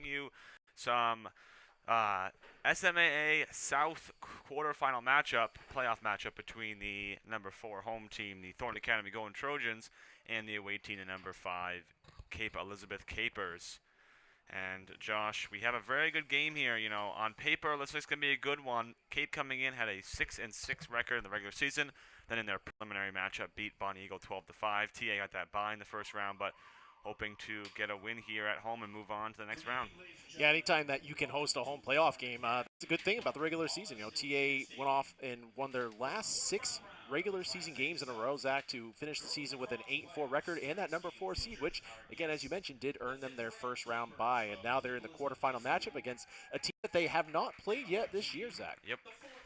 you some SMAA South quarterfinal playoff matchup between the number 4 home team, the Thornton Academy Golden Trojans, and the away team, the number 5 Cape Elizabeth Capers. And Josh, we have a very good game here. You know, on paper, looks like it's gonna be a good one. Cape coming in had a 6-6 record in the regular season. Then in their preliminary matchup, beat Bonnie Eagle 12-5. TA got that bye in the first round, but hoping to get a win here at home and move on to the next round. Yeah, anytime that you can host a home playoff game, that's a good thing about the regular season. You know, TA went off and won their last 6 regular season games in a row, Zach, to finish the season with an 8-4 record and that number 4 seed, which, again, as you mentioned, did earn them their first round bye. And now they're in the quarterfinal matchup against a team that they have not played yet this year, Zach. Yep.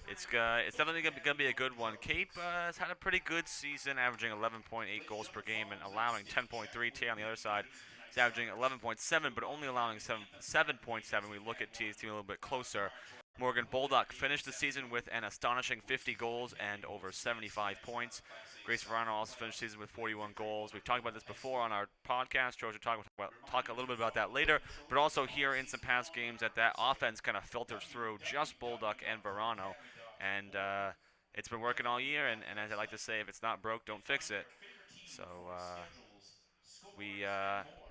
It's definitely going to be a good one. Cape has had a pretty good season, averaging 11.8 goals per game and allowing 10.3. TA on the other side is averaging 11.7, but only allowing 7.7. We look at TA's team a little bit closer. Morgan Bolduc finished the season with an astonishing 50 goals and over 75 points. Grace Verano also finished the season with 41 goals. We've talked about this before on our podcast. George will talk a little bit about that later, but also here in some past games that offense kind of filters through just Bolduc and Verano. And it's been working all year, and as I like to say, if it's not broke, don't fix it. So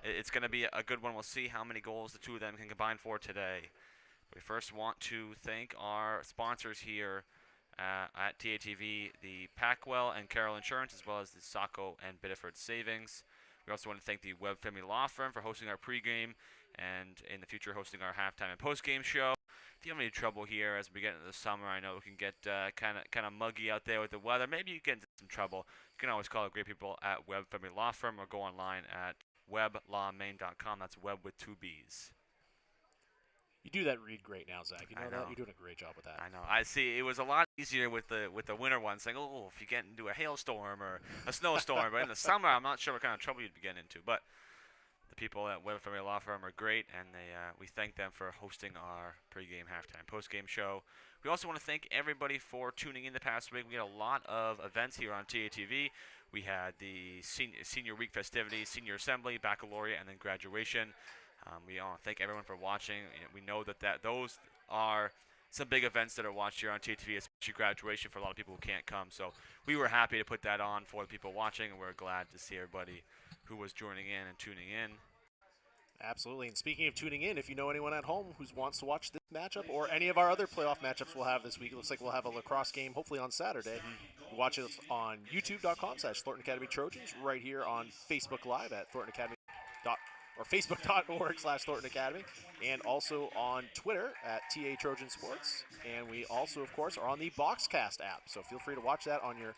it's going to be a good one. We'll see how many goals the two of them can combine for today. We first want to thank our sponsors here at TATV, the Packwell and Carroll Insurance, as well as the Saco and Biddeford Savings. We also want to thank the Webb Family Law Firm for hosting our pregame and in the future hosting our halftime and postgame show. If you have any trouble here as we get into the summer, I know it can get kind of muggy out there with the weather. Maybe you get into some trouble. You can always call the great people at Webb Family Law Firm or go online at weblawmaine.com. That's Webb with 2 B's. You do that read great now, Zach. You know that? You're doing a great job with that. I know. I see. It was a lot easier with the winter one, saying, oh, if you get into a hailstorm or a snowstorm. But in the summer, I'm not sure what kind of trouble you'd be getting into. But the people at Webb Family Law Firm are great, and we thank them for hosting our pregame, halftime, postgame show. We also want to thank everybody for tuning in the past week. We had a lot of events here on TATV. We had the senior week festivities, senior assembly, baccalaureate, and then graduation. We all thank everyone for watching. We know that those are some big events that are watched here on TATV, especially graduation for a lot of people who can't come. So we were happy to put that on for the people watching, and we're glad to see everybody who was joining in and tuning in. Absolutely. And speaking of tuning in, if you know anyone at home who wants to watch this matchup or any of our other playoff matchups we'll have this week, it looks like we'll have a lacrosse game hopefully on Saturday. Watch us on youtube.com/Thornton Academy Trojans, right here on Facebook Live at Thornton Academy or facebook.org/Thornton Academy, and also on Twitter at TA Trojan Sports. And we also, of course, are on the Boxcast app, so feel free to watch that on your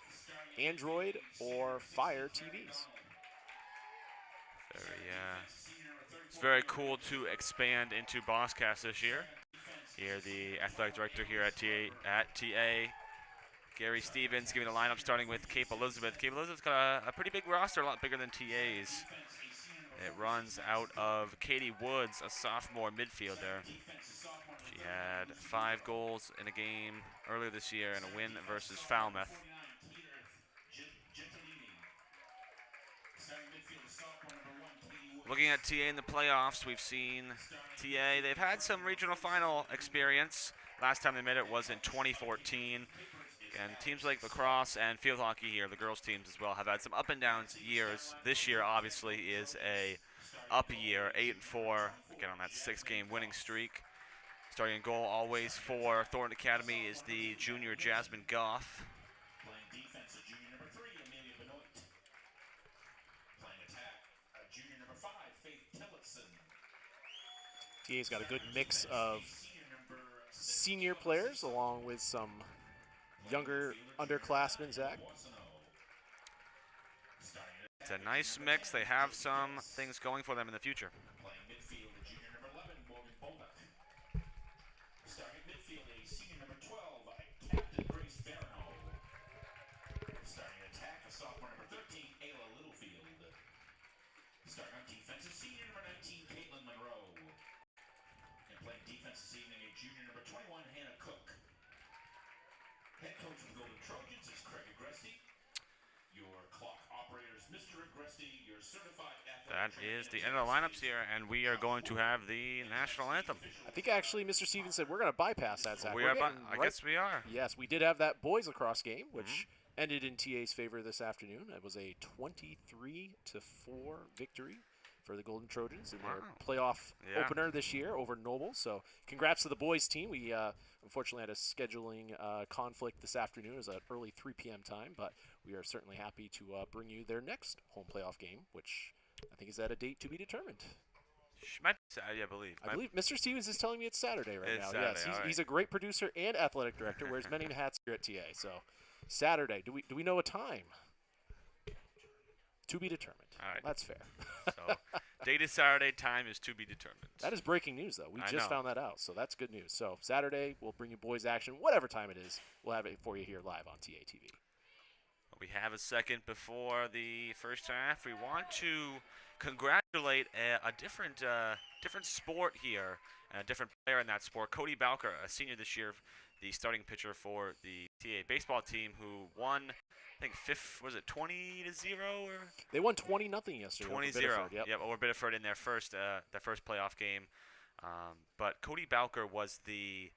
Android or Fire TVs. It's very cool to expand into Boxcast this year. Here, the athletic director here at TA, Gary Stevens, giving the lineup starting with Cape Elizabeth. Cape Elizabeth's got a pretty big roster, a lot bigger than TA's. It runs out of Katie Woods, a sophomore midfielder. She had 5 goals in a game earlier this year in a win versus Falmouth. Looking at TA in the playoffs, we've seen TA, they've had some regional final experience. Last time they made it was in 2014. And teams like Lacrosse and field hockey here, the girls' teams as well, have had some up and down years. This year, obviously, is a up year, 8-4, again on that 6-game winning streak. Starting in goal always for Thornton Academy is the junior Jasmine Goff. TA's got a good mix of senior players along with some younger underclassmen, Zach. It's a nice mix. They have some things going for them in the future. That is the end of the lineups here, and we are going to have the national anthem. I think actually Mr. Stevens said we're going to bypass that, Zach. I guess we are. Yes, we did have that boys lacrosse game, which ended in TA's favor this afternoon. It was a 23-4 victory for the Golden Trojans in their playoff opener this year over Noble. So congrats to the boys team. We unfortunately had a scheduling conflict this afternoon. It was an early 3 p.m. time, but we are certainly happy to bring you their next home playoff game, which I think is at a date to be determined. I believe. I believe Mr. Stevens is telling me it's Saturday right now. Saturday, Yes, he's a great producer and athletic director, wears many hats here at TA. So Saturday, do we know a time? To be determined. All right. That's fair. So, date is Saturday, time is to be determined. That is breaking news, though. We just found that out, so that's good news. So, Saturday, we'll bring you boys action, whatever time it is. We'll have it for you here live on TA TV. We have a second before the first half. We want to congratulate a different sport here, and a different player in that sport. Cody Bowker, a senior this year, the starting pitcher for the TA baseball team, who won, I think, 20-0 or? They won 20-0 yesterday. 20-0. Yep, over Biddeford in their first playoff game. But Cody Bowker was the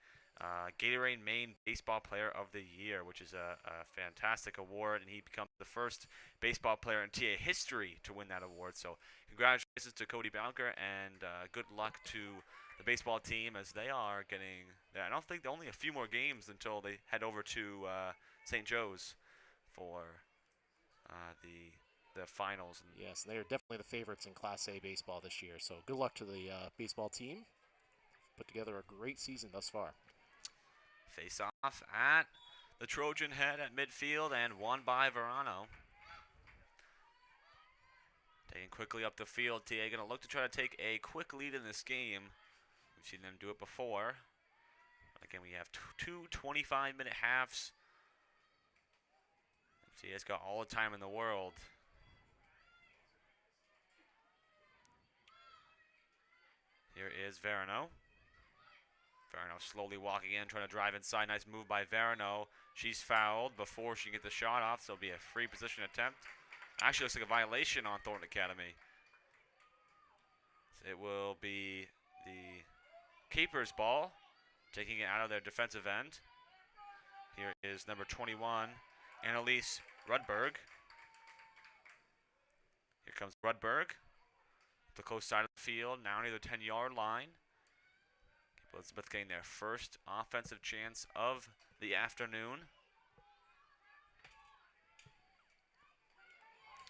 Gatorade Maine Baseball Player of the Year, which is a fantastic award, and he becomes the first baseball player in TA history to win that award. So congratulations to Cody Bowker, and good luck to the baseball team as they are getting, I don't think only a few more games until they head over to St. Joe's for the finals. Yes, they are definitely the favorites in Class A baseball this year. So good luck to the baseball team. Put together a great season thus far. Face off at the Trojan head at midfield and won by Verano. Taking quickly up the field, TA going to look to try to take a quick lead in this game. We've seen them do it before. Again, we have two 25-minute halves. TA's got all the time in the world. Here is Verano. Verano slowly walking in, trying to drive inside. Nice move by Verano. She's fouled before she can get the shot off, so it'll be a free position attempt. Actually looks like a violation on Thornton Academy. So it will be the Capers' ball, taking it out of their defensive end. Here is number 21, Annalise Rudberg. Here comes Rudberg. The close side of the field, now near the 10-yard line. Elizabeth getting their first offensive chance of the afternoon.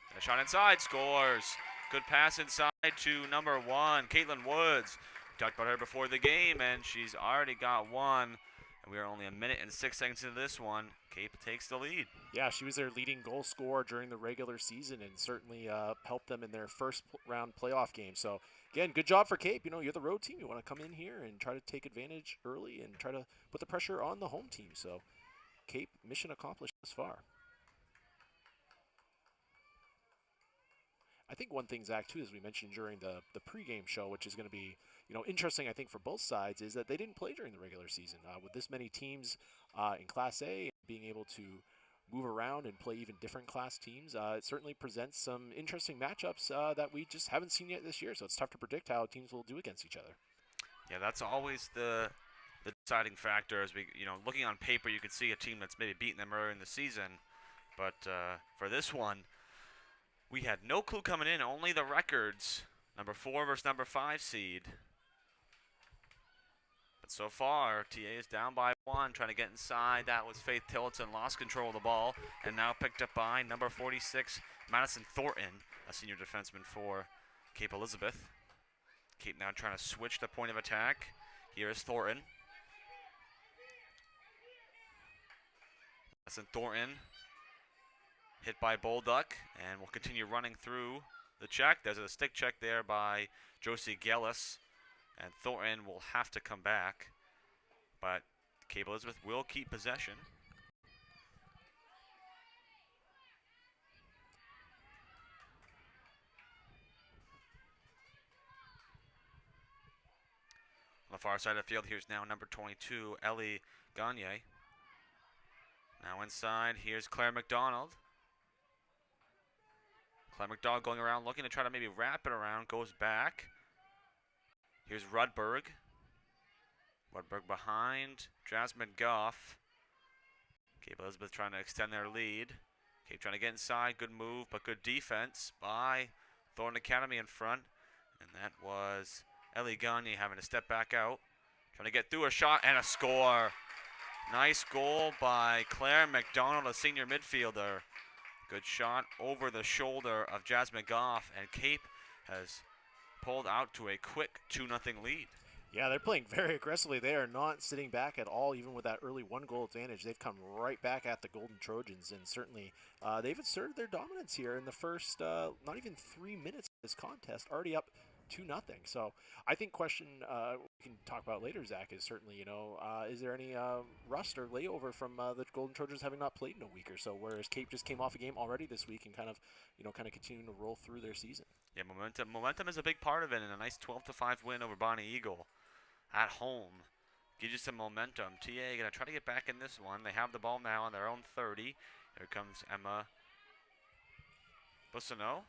And a shot inside, scores. Good pass inside to number 1, Caitlin Woods. We talked about her before the game, and she's already got one. And we are only 1 minute and 6 seconds into this one. Cape takes the lead. Yeah, she was their leading goal scorer during the regular season and certainly helped them in their first round playoff game. So, again, good job for Cape. You know, you're the road team. You want to come in here and try to take advantage early and try to put the pressure on the home team. So, Cape, mission accomplished thus far. I think one thing, Zach, too, as we mentioned during the pregame show, which is going to be, you know, interesting, I think, for both sides, is that they didn't play during the regular season. With this many teams in Class A, being able to move around and play even different class teams, it certainly presents some interesting matchups that we just haven't seen yet this year. So it's tough to predict how teams will do against each other. Yeah, that's always the deciding factor. As we, you know, looking on paper, you could see a team that's maybe beaten them earlier in the season, but for this one, we had no clue coming in, only the records. Number 4 versus number 5 seed. But so far, TA is down by 1, trying to get inside. That was Faith Tillotson, lost control of the ball, and now picked up by number 46, Madison Thornton, a senior defenseman for Cape Elizabeth. Cape now trying to switch the point of attack. Here is Thornton. Madison Thornton hit by Bolduck, and will continue running through the check. There's a stick check there by Josie Gellis, and Thornton will have to come back, but Cape Elizabeth will keep possession. On the far side of the field, here's now number 22, Ellie Gagne. Now inside, here's Claire McDonald. Claire McDonald going around, looking to try to maybe wrap it around, goes back. Here's Rudberg. Rudberg behind Jasmine Goff. Cape Elizabeth trying to extend their lead. Cape trying to get inside. Good move, but good defense by Thornton Academy in front. And that was Ellie Gagne having to step back out. Trying to get through a shot and a score. Nice goal by Claire McDonald, a senior midfielder. Good shot over the shoulder of Jasmine Goff, and Cape has pulled out to a quick 2-0 lead. Yeah, they're playing very aggressively. They are not sitting back at all, even with that early 1-goal advantage. They've come right back at the Golden Trojans, and certainly they've asserted their dominance here in the first not even 3 minutes of this contest, already up 2-0. So I think question we can talk about later, Zach, is certainly, is there any rust or layover from the Golden Trojans having not played in a week or so, whereas Cape just came off a game already this week and kind of continuing to roll through their season. Yeah, momentum is a big part of it, and a nice 12-5 win over Bonnie Eagle at home gives you some momentum. TA going to try to get back in this one. They have the ball now on their own 30. Here comes Emma Bussino,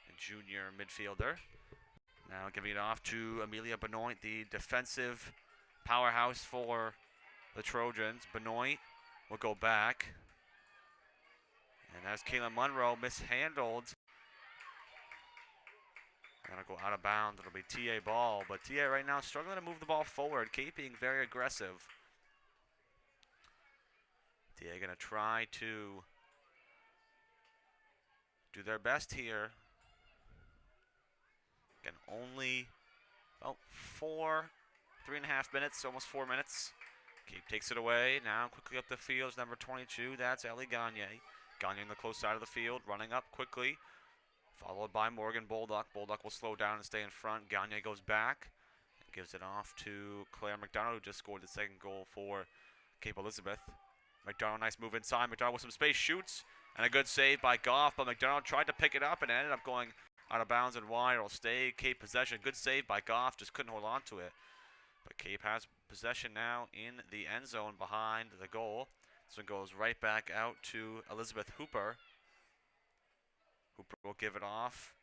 a junior midfielder. Now giving it off to Amelia Benoit, the defensive powerhouse for the Trojans. Benoit will go back. And that's Kayla Monroe mishandled. Gonna go out of bounds. It'll be TA ball, but TA right now struggling to move the ball forward. Cape being very aggressive. TA gonna try to do their best here. Again, only about 3.5 minutes, almost 4 minutes. Cape takes it away. Now quickly up the field is number 22. That's Ellie Gagne. Gagne on the close side of the field, running up quickly. Followed by Morgan Bolduc. Bolduc will slow down and stay in front. Gagne goes back and gives it off to Claire McDonald, who just scored the second goal for Cape Elizabeth. McDonald, nice move inside. McDonald with some space, shoots, and a good save by Goff, but McDonald tried to pick it up and ended up going out of bounds and wide. It'll stay Cape possession. Good save by Goff, just couldn't hold on to it. But Cape has possession now in the end zone behind the goal. So it goes right back out to Elizabeth Hooper. Hooper will give it off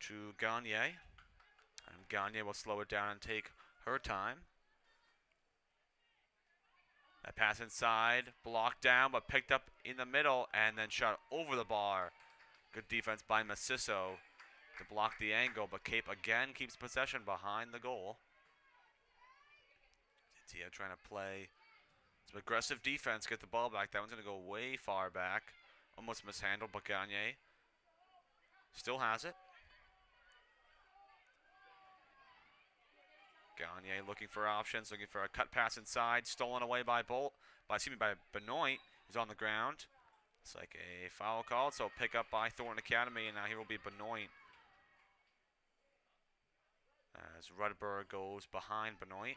to Gagne. And Gagne will slow it down and take her time. That pass inside, blocked down, but picked up in the middle and then shot over the bar. Good defense by Maciso to block the angle, but Cape again keeps possession behind the goal. Tia trying to play some aggressive defense, get the ball back. That one's going to go way far back. Almost mishandled, but Gagne still has it. Gagne looking for options, looking for a cut pass inside, stolen away by Benoit, who's on the ground. It's like a foul called, so pick up by Thornton Academy, and now here will be Benoit. As Rudberg goes behind Benoit.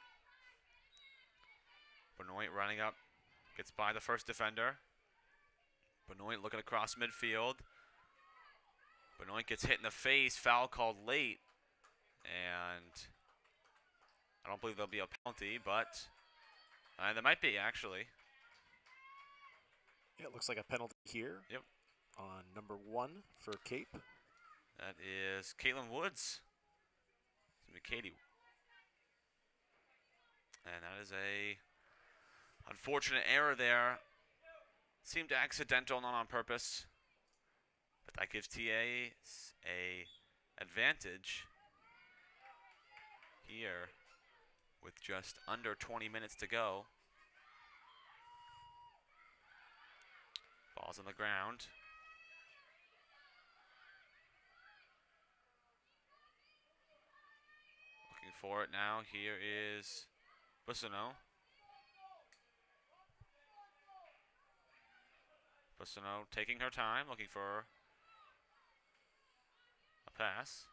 Benoit running up, gets by the first defender. Benoit looking across midfield. Benoit gets hit in the face, foul called late. And I don't believe there'll be a penalty, but there might be, actually. Yeah, it looks like a penalty here. Yep. On number 1 for Cape. That is Caitlin Woods. It's going to be Katie. And that is a unfortunate error there. Seemed accidental, not on purpose. But that gives TA a advantage here with just under 20 minutes to go. Ball's on the ground. Looking for it now. Here is Bussino. Bussino taking her time, looking for a pass.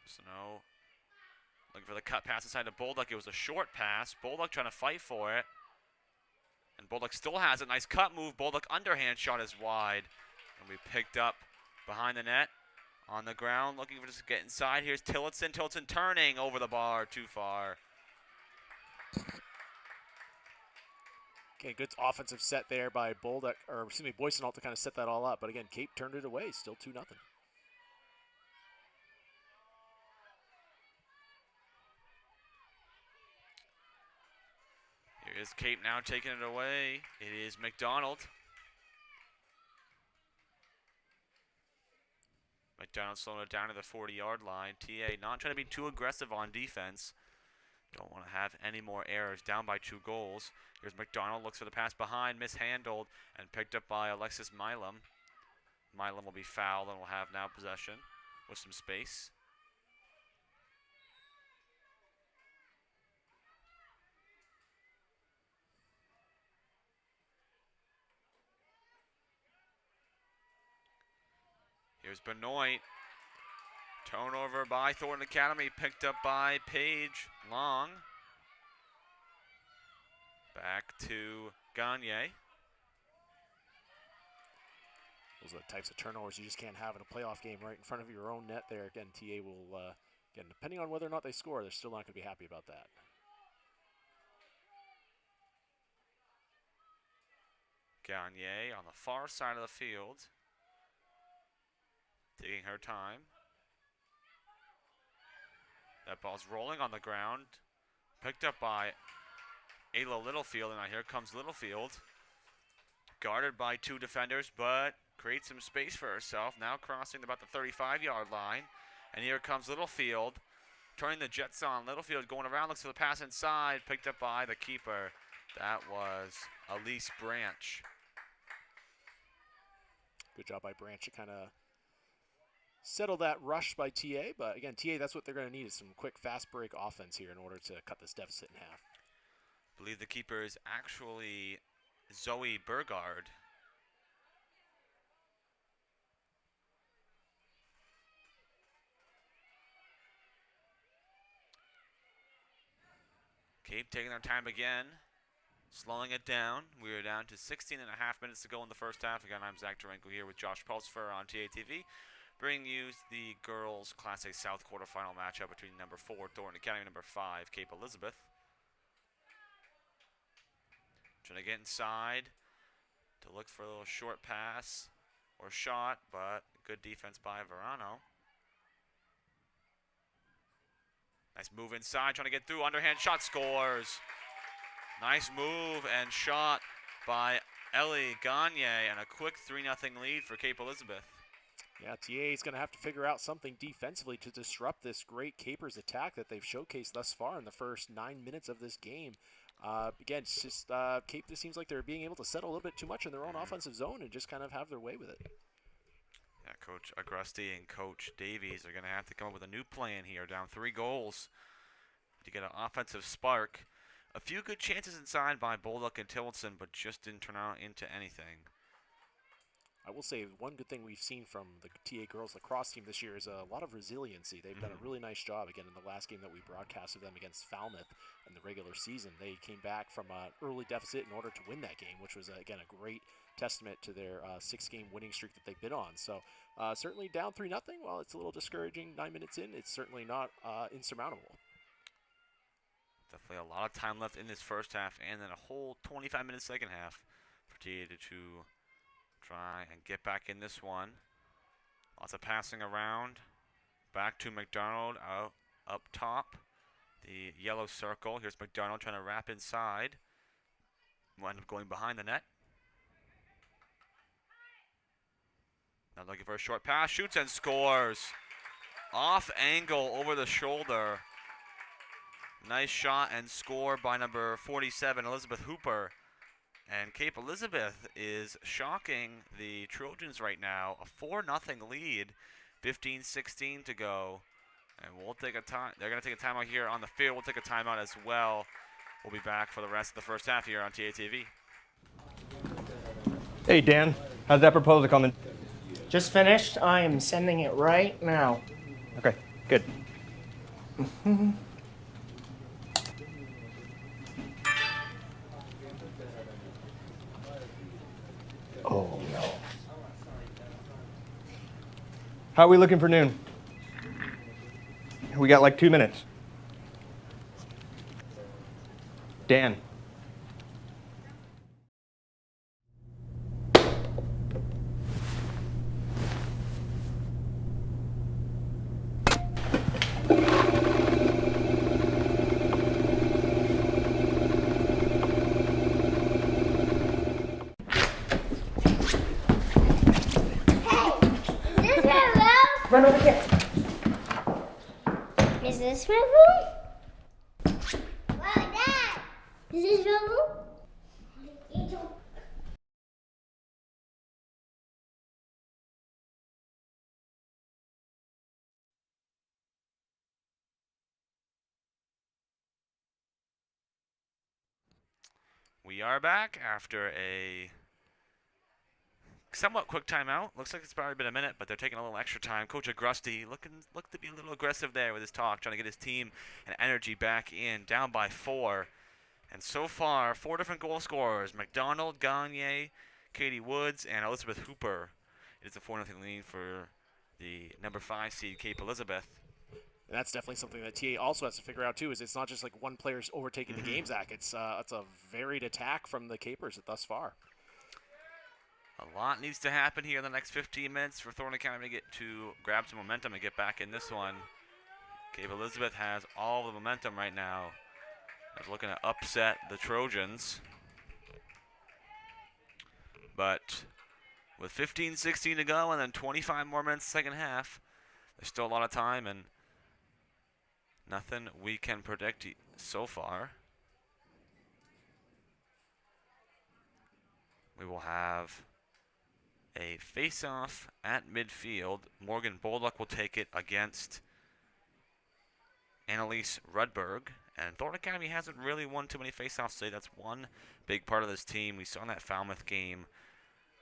Bussino looking for the cut pass inside to Bolduc. It was a short pass. Bolduc trying to fight for it. And Bolduc still has a nice cut move. Bolduc underhand shot is wide. And we picked up behind the net. On the ground, looking for just to get inside. Here's Tillotson. Tillotson turning over the bar too far. Okay, good offensive set there by Boysenalt to kind of set that all up. But again, Cape turned it away, still 2-0. Here is Cape now taking it away. It is McDonald. McDonald slowing it down to the 40-yard line. TA not trying to be too aggressive on defense. Don't want to have any more errors. Down by 2 goals. Here's McDonald, looks for the pass behind, mishandled, and picked up by Alexis Milam. Milam will be fouled and will have now possession with some space. Here's Benoit. Turnover by Thornton Academy, picked up by Paige Long. Back to Gagne. Those are the types of turnovers you just can't have in a playoff game right in front of your own net there. Again, TA will, again, depending on whether or not they score, they're still not going to be happy about that. Gagne on the far side of the field. Taking her time. That ball's rolling on the ground. Picked up by Ayla Littlefield, and now here comes Littlefield. Guarded by 2 defenders, but creates some space for herself. Now crossing about the 35-yard line. And here comes Littlefield, turning the jets on. Littlefield going around, looks for the pass inside. Picked up by the keeper. That was Elise Branch. Good job by Branch to kind of settle that rush by TA. But again, TA, that's what they're going to need is some quick, fast break offense here in order to cut this deficit in half. I believe the keeper is actually Zoe Burgard. Cape taking their time again, slowing it down. We are down to 16 and a half minutes to go in the first half. Again, I'm Zach Durenko here with Josh Pulsfer on TATV, bringing you the girls Class A South quarterfinal matchup between number 4 Thornton Academy and number 5 Cape Elizabeth. Trying to get inside to look for a little short pass or shot, but good defense by Verano. Nice move inside, trying to get through, underhand shot, scores. Nice move and shot by Ellie Gagne, and a quick 3-0 lead for Cape Elizabeth. Yeah, TA is going to have to figure out something defensively to disrupt this great Capers attack that they've showcased thus far in the first 9 minutes of this game. Again, it's just Cape just seems like they're being able to settle a little bit too much in their own offensive zone and just kind of have their way with it. Yeah, Coach Agrusti and Coach Davies are going to have to come up with a new plan here. Down 3 goals to get an offensive spark. A few good chances inside by Bolduc and Tillotson, but just didn't turn out into anything. I will say one good thing we've seen from the TA girls lacrosse team this year is a lot of resiliency. They've done a really nice job. Again, in the last game that we broadcasted them against Falmouth in the regular season, they came back from an early deficit in order to win that game, which was, again, a great testament to their 6-game winning streak that they've been on. So certainly down 3-0, while it's a little discouraging 9 minutes in, it's certainly not insurmountable. Definitely a lot of time left in this first half, and then a whole 25-minute second half for TA to try and get back in this one. Lots of passing around. Back to McDonald out up top. The yellow circle. Here's McDonald trying to wrap inside. Wind up going behind the net. Now looking for a short pass. Shoots and scores. Off angle over the shoulder. Nice shot and score by number 47, Elizabeth Hooper. And Cape Elizabeth is shocking the Trojans right now. A 4-0 lead, 15-16 to go. And we'll take a time. They're going to take a timeout here on the field. We'll take a timeout as well. We'll be back for the rest of the first half here on TATV. Hey, Dan. How's that proposal coming? Just finished. I am sending it right now. Okay, good. Oh, no. How are we looking for noon? We got like 2 minutes. Dan. Run over here. Is this my room? Wow, Dad! Is this your room? We are back after a somewhat quick timeout. Looks like it's probably been a minute, but they're taking a little extra time. Coach Agrusty looked to be a little aggressive there with his talk, trying to get his team and energy back in, down by 4. And so far, 4 different goal scorers: McDonald, Gagne, Katie Woods, and Elizabeth Hooper. It is a 4-0 lead for the number 5 seed, Cape Elizabeth. And that's definitely something that TA also has to figure out too. Is it's not just like one player's overtaking the game, Zach. It's a varied attack from the Capers thus far. A lot needs to happen here in the next 15 minutes for Thornton Academy to grab some momentum and get back in this one. Cape Elizabeth has all the momentum right now. They're looking to upset the Trojans. But with 15-16 to go and then 25 more minutes second half, there's still a lot of time and nothing we can predict so far. We will have a face-off at midfield. Morgan Bolduck will take it against Annalise Rudberg. And Thornton Academy hasn't really won too many face-offs today. That's one big part of this team. We saw in that Falmouth game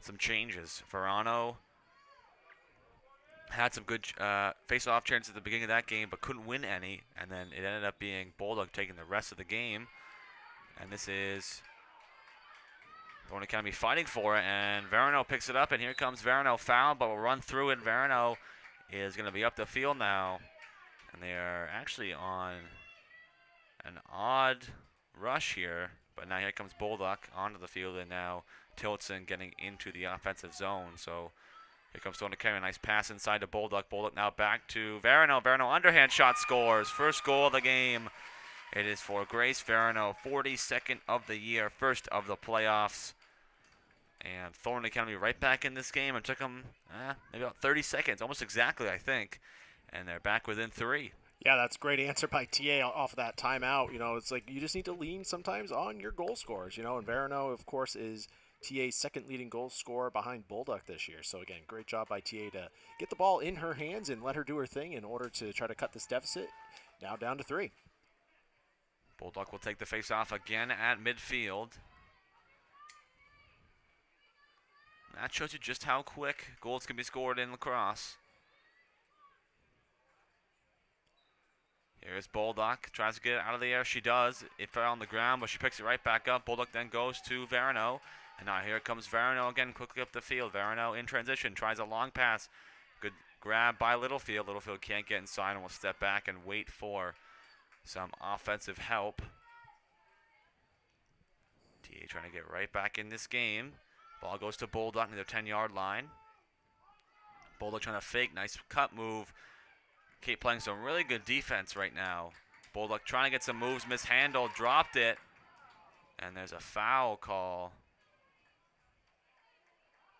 some changes. Verano had some good face-off chances at the beginning of that game, but couldn't win any. And then it ended up being Bolduck taking the rest of the game. And this is Thornton Academy fighting for it, and Verano picks it up, and here comes Verano, foul, but will run through it. Verano is going to be up the field now, and they are actually on an odd rush here, but now here comes Bolduck onto the field, and now Tillotson getting into the offensive zone. So here comes Thornton Academy, nice pass inside to Bolduck. Bolduck now back to Verano. Verano underhand shot scores, first goal of the game. It is for Grace Verano, 42nd of the year, first of the playoffs. And Thornton Academy right back in this game. It took them maybe about 30 seconds, almost exactly, I think. And they're back within 3. Yeah, that's a great answer by TA off of that timeout. You know, it's like you just need to lean sometimes on your goal scorers, you know. And Verano, of course, is TA's second leading goal scorer behind Bolduck this year. So, again, great job by TA to get the ball in her hands and let her do her thing in order to try to cut this deficit. Now down to 3. Bolduck will take the face-off again at midfield. That shows you just how quick goals can be scored in lacrosse. Here's Bolduck, tries to get it out of the air. She does. It fell on the ground, but she picks it right back up. Bolduck then goes to Verano. And now here comes Verano again, quickly up the field. Verano in transition, tries a long pass. Good grab by Littlefield. Littlefield can't get inside and will step back and wait for some offensive help. TA trying to get right back in this game. Ball goes to Bolduck near the 10-yard line. Bolduck trying to fake, nice cut move. Kate playing some really good defense right now. Bolduck trying to get some moves, mishandled, dropped it. And there's a foul call.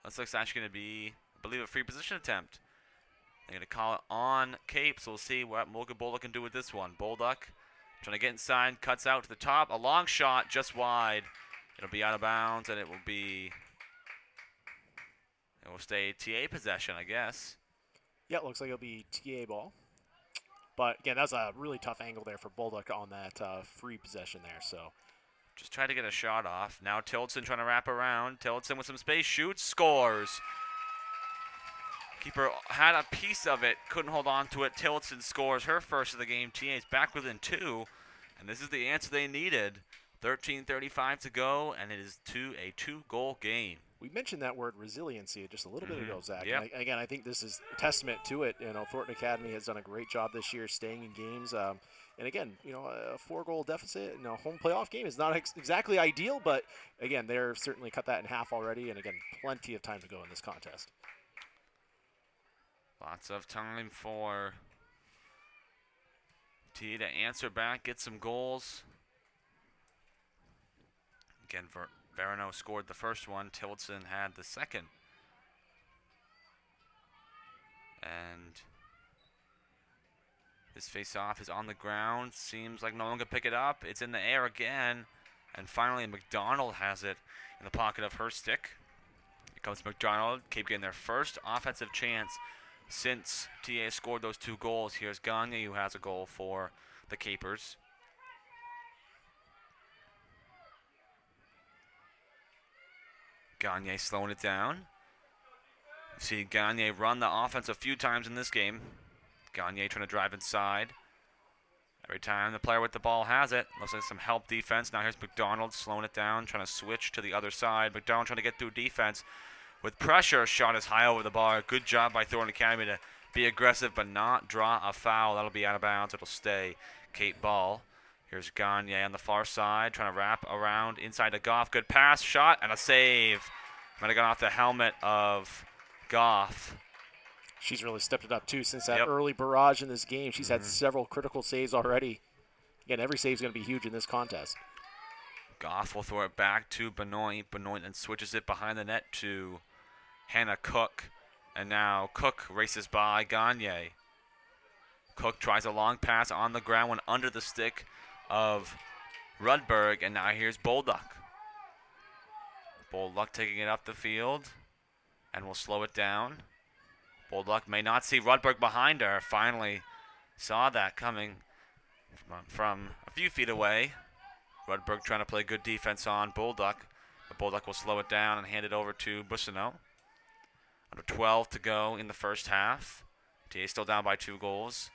This looks actually going to be, I believe, a free position attempt. They're going to call it on Cape, so we'll see what Morgan Bolduck can do with this one. Bolduck trying to get inside, cuts out to the top. A long shot, just wide. It'll be out of bounds, and it will stay TA possession, I guess. Yeah, it looks like it'll be TA ball. But, again, that was a really tough angle there for Bolduck on that free possession there. So just tried to get a shot off. Now Tillotson trying to wrap around. Tillotson with some space, shoots, scores. Keeper had a piece of it, couldn't hold on to it. Tillotson scores her first of the game. TA's back within 2, and this is the answer they needed. 13:35 to go, and it is a 2-goal game. We mentioned that word resiliency just a little bit ago, Zach. Yep. And again, I think this is a testament to it. You know, Thornton Academy has done a great job this year staying in games. And again, you know, a 4-goal deficit in a home playoff game is not exactly ideal, but again, they're certainly cut that in half already. And again, plenty of time to go in this contest. Lots of time for T to answer back, get some goals. Again, Verano scored the first one. Tillotson had the second. And this face-off is on the ground. Seems like no one can pick it up. It's in the air again. And finally, McDonald has it in the pocket of her stick. Here comes McDonald. Cape getting their first offensive chance since TA scored those 2 goals. Here's Gagne, who has a goal for the Capers. Gagne slowing it down. You see Gagne run the offense a few times in this game. Gagne trying to drive inside. Every time the player with the ball has it, looks like some help defense. Now here's McDonald slowing it down, trying to switch to the other side. McDonald trying to get through defense with pressure. Shot is high over the bar. Good job by Thornton Academy to be aggressive but not draw a foul. That'll be out of bounds. It'll stay Cape ball. Here's Gagne on the far side, trying to wrap around inside to Goff. Good pass, shot, and a save. Might have gone off the helmet of Goff. She's really stepped it up, too, since that early barrage in this game. She's had several critical saves already. Again, every save is going to be huge in this contest. Goff will throw it back to Benoit. Benoit then switches it behind the net to Hannah Cook. And now Cook races by Gagne. Cook tries a long pass on the ground, went under the stick of Rudberg. And now here's Bolduck. Bolduck taking it up the field. And will slow it down. Bolduck may not see Rudberg behind her. Finally saw that coming from a few feet away. Rudberg trying to play good defense on Bolduck. But Bolduck will slow it down and hand it over to Bussino. Under 12 to go in the first half. TA still down by 2 goals.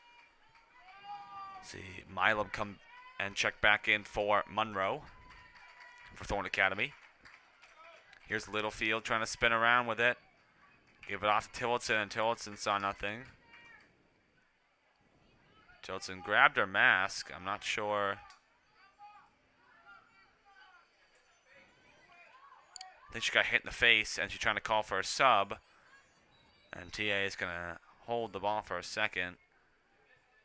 See Milam come and check back in for Monroe for Thornton Academy. Here's Littlefield trying to spin around with it. Give it off to Tillotson, and Tillotson saw nothing. Tillotson grabbed her mask. I'm not sure. I think she got hit in the face, and she's trying to call for a sub. And TA is going to hold the ball for a second.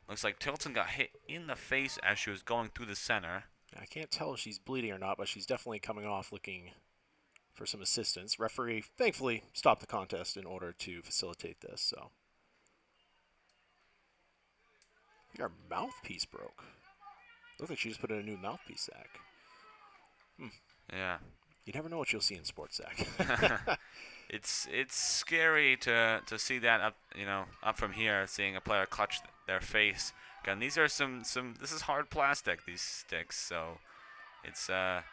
Looks like Tillotson got hit in the face as she was going through the center. I can't tell if she's bleeding or not, but she's definitely coming off looking for some assistance. Referee thankfully stopped the contest in order to facilitate this. So I think our mouthpiece broke. Looks like she just put in a new mouthpiece, Zach. Yeah. You never know what you'll see in sports, Zach. It's scary to see that up from here, seeing a player clutch their face. Again, these are some this is hard plastic, these sticks, so it's not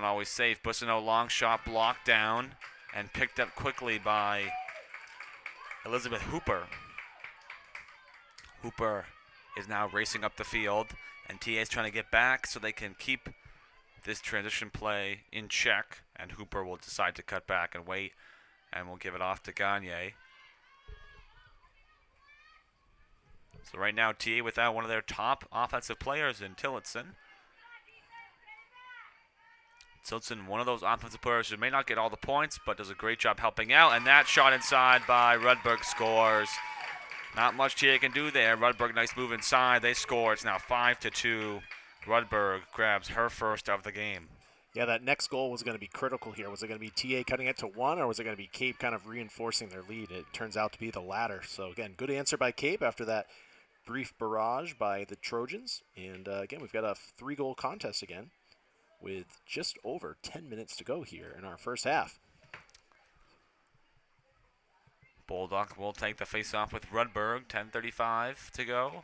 always safe. Bussino long shot blocked down and picked up quickly by Elizabeth Hooper. Hooper is now racing up the field, and TA is trying to get back so they can keep this transition play in check, and Hooper will decide to cut back and wait, and we'll give it off to Gagne. So right now, TA without one of their top offensive players in Tillotson. Tillotson, one of those offensive players who may not get all the points, but does a great job helping out, and that shot inside by Rudberg scores. Not much TA can do there. Rudberg, nice move inside. They score. It's now 5-2. Rudberg grabs her first of the game. Yeah, that next goal was going to be critical here. Was it going to be TA cutting it to 1, or was it going to be Cape kind of reinforcing their lead? It turns out to be the latter. So, again, good answer by Cape after that brief barrage by the Trojans. And, again, we've got a 3-goal contest again with just over 10 minutes to go here in our first half. Bolduck will take the face-off with Rudberg. 10:35 to go.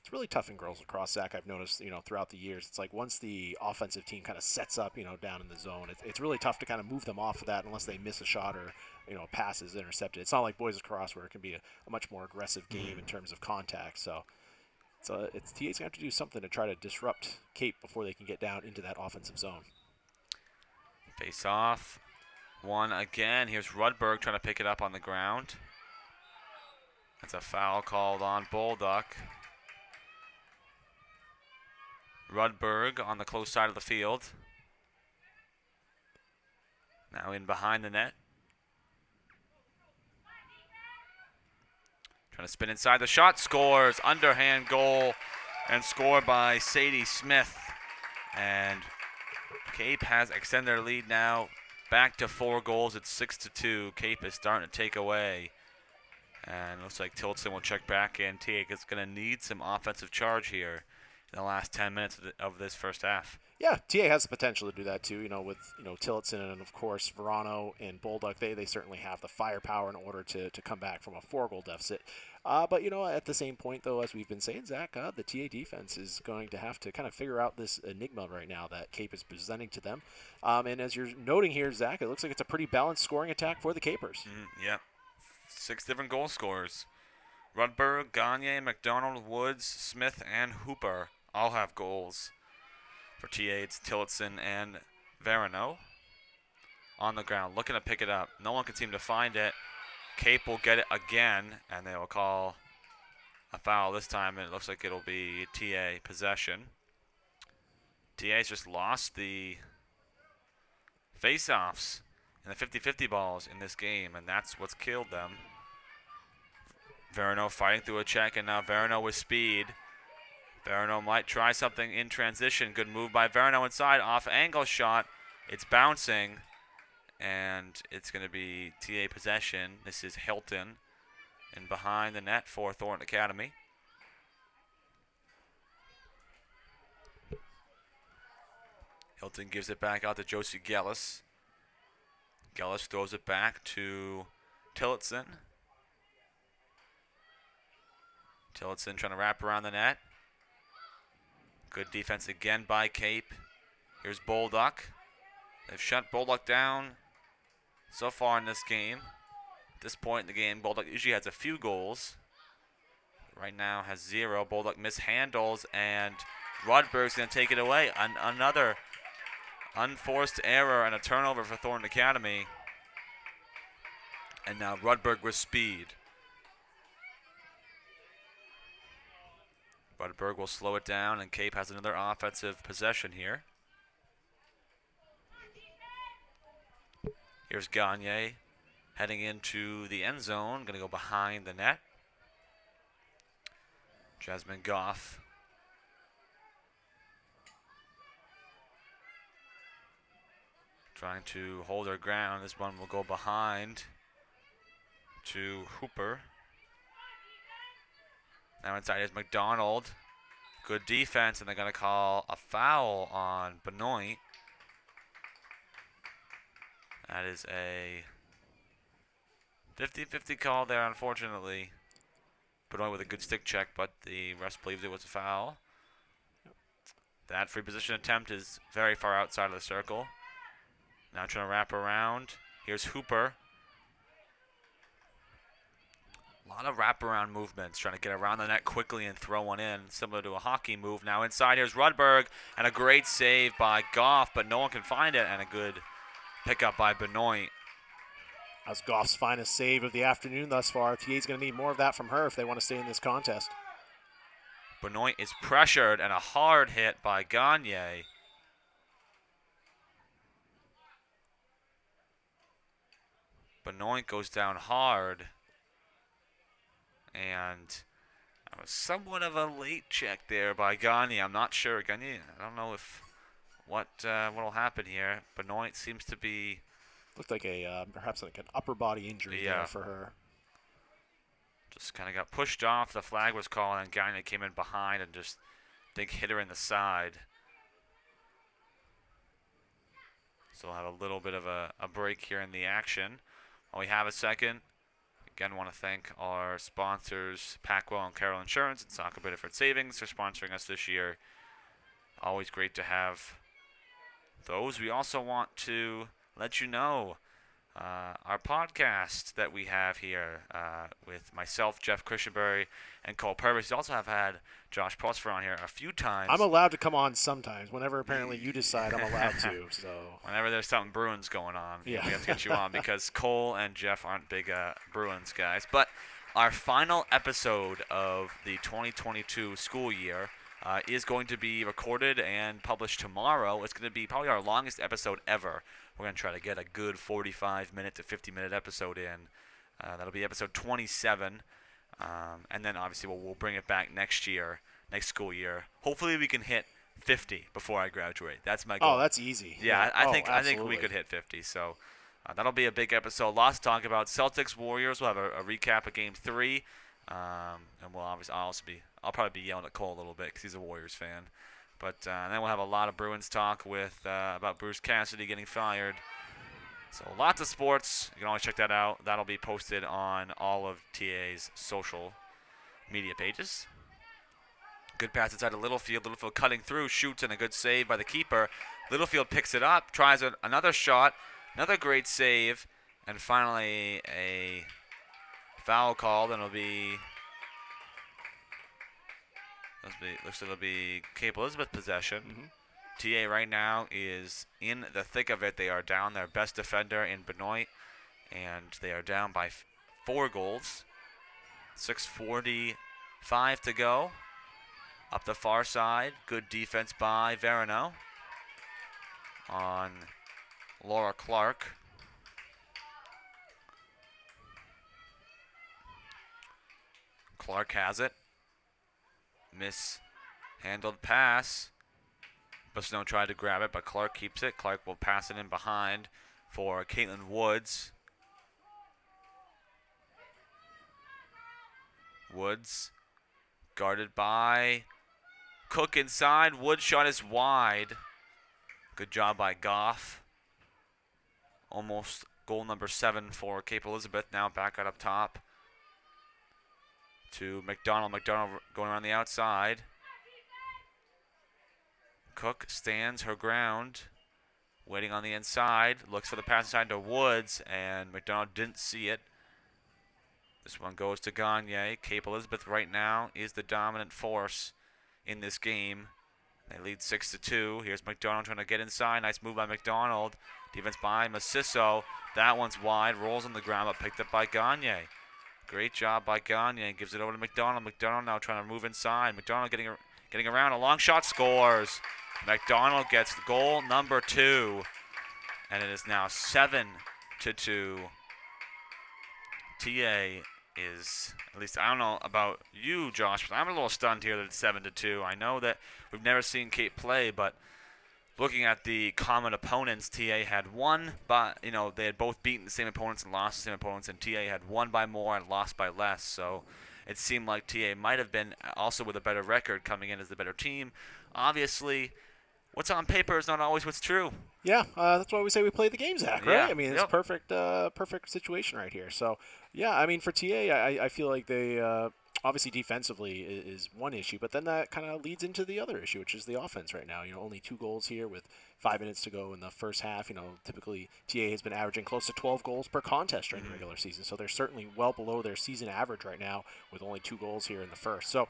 It's really tough in girls lacrosse, Zach. I've noticed, throughout the years. It's like once the offensive team kind of sets up, down in the zone, it's really tough to kind of move them off of that unless they miss a shot or, a pass is intercepted. It's not like boys lacrosse where it can be a much more aggressive game in terms of contact. So TA's going to have to do something to try to disrupt Cape before they can get down into that offensive zone. Face off. One again. Here's Rudberg trying to pick it up on the ground. That's a foul called on Bolduck. Rudberg on the close side of the field. Now in behind the net. Going to spin inside. The shot scores. Underhand goal and scored by Sadie Smith. And Cape has extended their lead now back to 4 goals. It's 6-2. Cape is starting to take away. And looks like Tillotson will check back in. TA is going to need some offensive charge here in the last 10 minutes of this first half. Yeah, TA has the potential to do that too. With Tillotson and of course Verano and Bolduc, they certainly have the firepower in order to come back from a 4-goal deficit. But at the same point though, as we've been saying, Zach, the TA defense is going to have to kind of figure out this enigma right now that Cape is presenting to them. And as you're noting here, Zach, it looks like it's a pretty balanced scoring attack for the Capers. Yeah, 6 different goal scorers. Rudberg, Gagne, McDonald, Woods, Smith, and Hooper all have goals. For TA, it's Tillotson and Verano on the ground, looking to pick it up. No one can seem to find it. Cape will get it again, and they will call a foul this time, and it looks like it'll be TA possession. TA's just lost the face-offs and the 50-50 balls in this game, and that's what's killed them. Verano fighting through a check, and now Verano with speed. Verano might try something in transition. Good move by Verano inside. Off angle shot. It's bouncing. And it's going to be TA possession. This is Hilton. And behind the net for Thornton Academy. Hilton gives it back out to Josie Gellis. Gellis throws it back to Tillotson. Tillotson trying to wrap around the net. Good defense again by Cape. Here's Bolduc. They've shut Bolduc down so far in this game. At this point in the game, Bolduc usually has a few goals. Right now has 0. Bolduc mishandles, and Rudberg's going to take it away. Another unforced error and a turnover for Thornton Academy. And now Rudberg with speed. Rudberg will slow it down, and Cape has another offensive possession here. Here's Gagne heading into the end zone, going to go behind the net. Jasmine Goff. Trying to hold her ground. This one will go behind to Hooper. Now inside is McDonald. Good defense, and they're going to call a foul on Benoit. That is a 50-50 call there, unfortunately. Benoit with a good stick check, but the rest believes it was a foul. That free position attempt is very far outside of the circle. Now trying to wrap around. Here's Hooper. A lot of wraparound movements, trying to get around the net quickly and throw one in, similar to a hockey move. Now inside, here's Rudberg, and a great save by Goff, but no one can find it, and a good pickup by Benoit. That's Goff's finest save of the afternoon thus far. TA's going to need more of that from her if they want to stay in this contest. Benoit is pressured, and a hard hit by Gagne. Benoit goes down hard. And somewhat of a late check there by Gagne. I'm not sure. Gagne, I don't know if what'll happen here. Benoit seems to be... Looked like perhaps like an upper body injury there for her. Just kind of got pushed off. The flag was called, and Gagne came in behind and just, I think, hit her in the side. So we'll have a little bit of a break here in the action. While we have a second, again, want to thank our sponsors, Packwell and Carroll Insurance and Soccer Benefit Savings, for sponsoring us this year. Always great to have those. We also want to let you know our podcast that we have here with myself, Jeff Christianberry, and Cole Purvis. We also have had Josh Prosper on here a few times. I'm allowed to come on sometimes. Whenever apparently you decide I'm allowed to. So whenever there's something Bruins going on, we have to get you on, because Cole and Jeff aren't big Bruins guys. But our final episode of the 2022 school year is going to be recorded and published tomorrow. It's going to be probably our longest episode ever. We're going to try to get a good 45-minute to 50-minute episode in. That'll be episode 27. And then obviously we'll bring it back next year, next school year. Hopefully we can hit 50 before I graduate. That's my goal. Oh, that's easy. Yeah, I think absolutely. we could hit 50. So that'll be a big episode. Lots to talk about. Celtics Warriors. We'll have a recap of Game 3, and we'll obviously I'll probably be yelling at Cole a little bit because he's a Warriors fan. But then we'll have a lot of Bruins talk with about Bruce Cassidy getting fired. So lots of sports. You can always check that out. That'll be posted on all of TA's social media pages. Good pass inside to Littlefield. Littlefield cutting through, shoots, and a good save by the keeper. Littlefield picks it up, tries another shot, another great save, and finally a foul called, and looks like it'll be Cape Elizabeth possession. TA right now is in the thick of it. They are down their best defender in Benoit, and they are down by 4 goals. 6:45 to go. Up the far side, good defense by Verano on Laura Clark. Clark has it. Mishandled pass. Busno tried to grab it, but Clark keeps it. Clark will pass it in behind for Caitlin Woods. Woods guarded by Cook inside. Woods shot is wide. Good job by Goff. Almost goal number 7 for Cape Elizabeth. Now back out up top to McDonald. McDonald going around the outside. Cook stands her ground, waiting on the inside. Looks for the pass inside to Woods, and McDonald didn't see it. This one goes to Gagne. Cape Elizabeth right now is the dominant force in this game. They lead 6-2. Here's McDonald trying to get inside. Nice move by McDonald. Defense by Maciso. That one's wide. Rolls on the ground, but picked up by Gagne. Great job by Gagne. Gives it over to McDonald. McDonald now trying to move inside. McDonald getting around. A long shot, scores. McDonald gets goal number 2. And it is now 7-2. TA is, at least I don't know about you, Josh, but I'm a little stunned here that it's 7-2. I know that we've never seen Cape play, but looking at the common opponents, TA had won, but they had both beaten the same opponents and lost the same opponents, and TA had won by more and lost by less. So it seemed like TA might have been also with a better record coming in as the better team. Obviously, what's on paper is not always what's true. Yeah, that's why we say we play the game, Zach, right? Yeah, I mean, it's perfect situation right here. So, yeah, I mean, for TA, I feel like they obviously defensively is one issue, but then that kind of leads into the other issue, which is the offense right now. Only 2 goals here with 5 minutes to go in the first half. Typically TA has been averaging close to 12 goals per contest during the regular season, so they're certainly well below their season average right now with only 2 goals here in the first. So,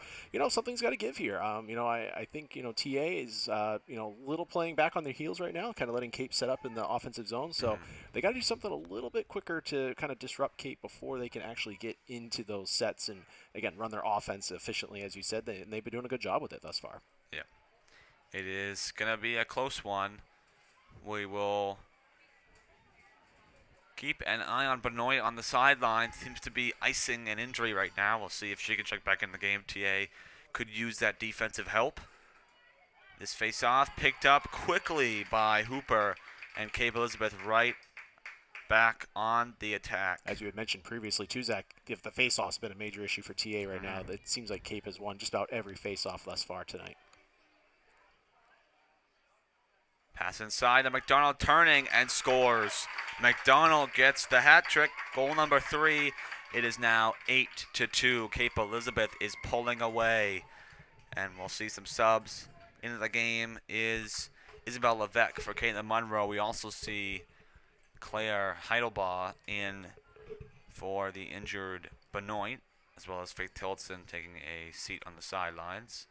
something's got to give here. I think, TA is, little playing back on their heels right now, kind of letting Cape set up in the offensive zone. So they got to do something a little bit quicker to kind of disrupt Cape before they can actually get into those sets and, again, run their offense efficiently, as you said. They've been doing a good job with it thus far. Yeah. It is going to be a close one. We will keep an eye on Benoit on the sideline. Seems to be icing an injury right now. We'll see if she can check back in the game. TA could use that defensive help. This face-off picked up quickly by Hooper, and Cape Elizabeth right back on the attack. As you had mentioned previously, too, Zach, if the face-off's been a major issue for TA right now, it seems like Cape has won just about every face-off thus far tonight. Pass inside, and McDonald turning and scores. McDonald gets the hat trick, goal number 3. It is now 8-2. Cape Elizabeth is pulling away, and we'll see some subs into the game. Is Isabel Levesque for Caitlin Monroe. We also see Claire Heidelbaugh in for the injured Benoit, as well as Faith Tillotson taking a seat on the sidelines.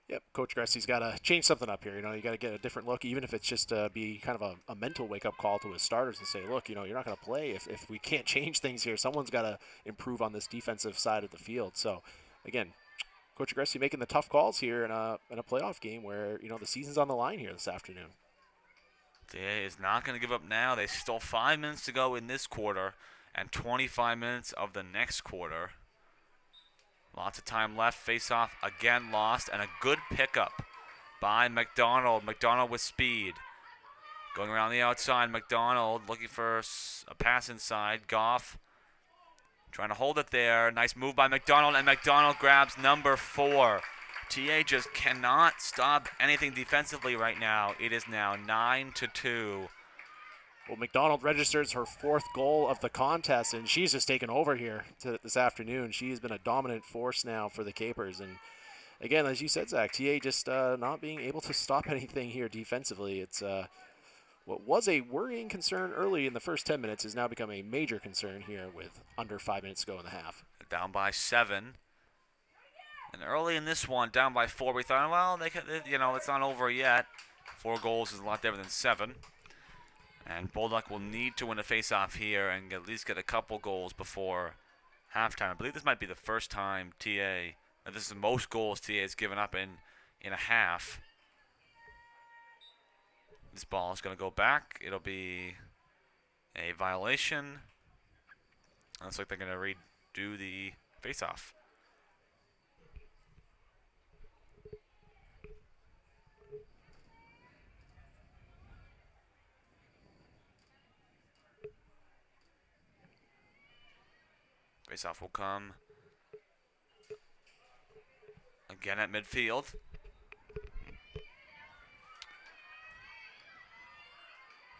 Yep, Coach Gressy's got to change something up here. You got to get a different look, even if it's just be kind of a mental wake-up call to his starters and say, look, you're not going to play if we can't change things here. Someone's got to improve on this defensive side of the field. So, again, Coach Gressy making the tough calls here in a playoff game where, the season's on the line here this afternoon. TA is not going to give up now. They still 5 minutes to go in this quarter and 25 minutes of the next quarter. Lots of time left. Face-off again lost, and a good pickup by McDonald. McDonald with speed. Going around the outside, McDonald looking for a pass inside. Goff trying to hold it there. Nice move by McDonald, and McDonald grabs number 4. TA just cannot stop anything defensively right now. It is now 9-2. Well, McDonald registers her 4th goal of the contest, and she's just taken over here this afternoon. She has been a dominant force now for the Capers. And again, as you said, Zach, TA just not being able to stop anything here defensively. It's what was a worrying concern early in the first 10 minutes has now become a major concern here with under 5 minutes to go in the half. Down by 7. And early in this one, down by 4, we thought, well, it's not over yet. 4 goals is a lot different than 7. And Bolduc will need to win a face-off here and at least get a couple goals before halftime. I believe this might be the first time this is the most goals TA has given up in a half. This ball is going to go back. It'll be a violation. Looks like they're going to redo the face-off. Face-off will come again at midfield.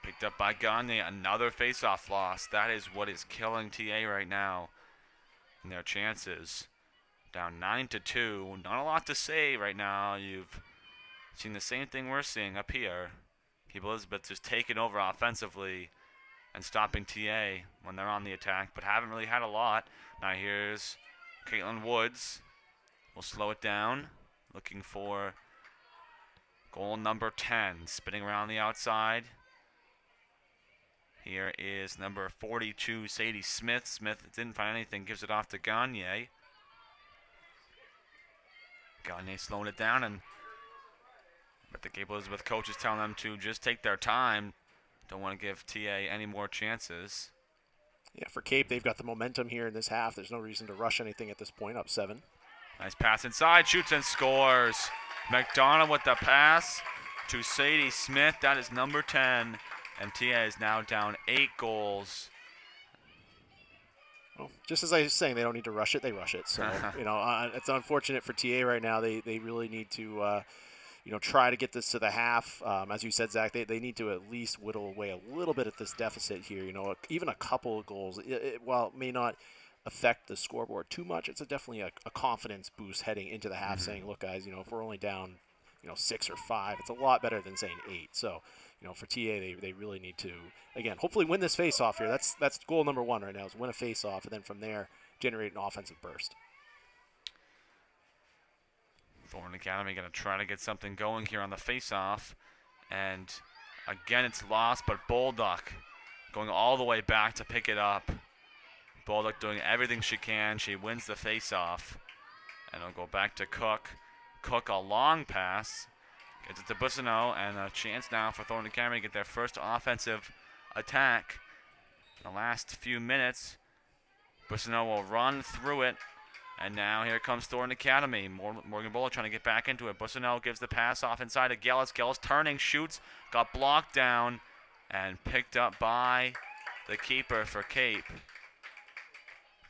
Picked up by Gagne. Another face-off loss. That is what is killing TA right now in their chances. Down 9-2. Not a lot to say right now. You've seen the same thing we're seeing up here. Cape Elizabeth just taking over offensively and stopping TA when they're on the attack, but haven't really had a lot. Now here's Caitlin Woods. We'll slow it down. Looking for goal number 10. Spinning around the outside. Here is number 42, Sadie Smith. Smith didn't find anything, gives it off to Gagne. Gagne slowing it down, but the Cape Elizabeth coach is telling them to just take their time. Don't want to give TA any more chances. Yeah, for Cape, they've got the momentum here in this half. There's no reason to rush anything at this point, up 7. Nice pass inside, shoots and scores. McDonald with the pass to Sadie Smith. That is number 10, and TA is now down 8 goals. Well, just as I was saying, they don't need to rush it. They rush it. So, it's unfortunate for TA right now. They really need to try to get this to the half. As you said, Zach, they need to at least whittle away a little bit at this deficit here. Even a couple of goals, while it may not affect the scoreboard too much, it's definitely a confidence boost heading into the half, saying, look, guys, if we're only down, 6 or 5, it's a lot better than saying 8. So, for TA, they really need to, again, hopefully win this face-off here. That's goal number 1 right now, is win a face-off, and then from there, generate an offensive burst. Thornton Academy going to try to get something going here on the face-off. And again, it's lost, but Bolduc going all the way back to pick it up. Bolduc doing everything she can. She wins the face-off. And it'll go back to Cook. Cook, a long pass. Gets it to Bussino, and a chance now for Thornton Academy to get their first offensive attack in the last few minutes. Bussino will run through it. And now here comes Thornton Academy. Morgan Bowler trying to get back into it. Bussino gives the pass off inside to Gellis. Gellis turning, shoots, got blocked down, and picked up by the keeper for Cape.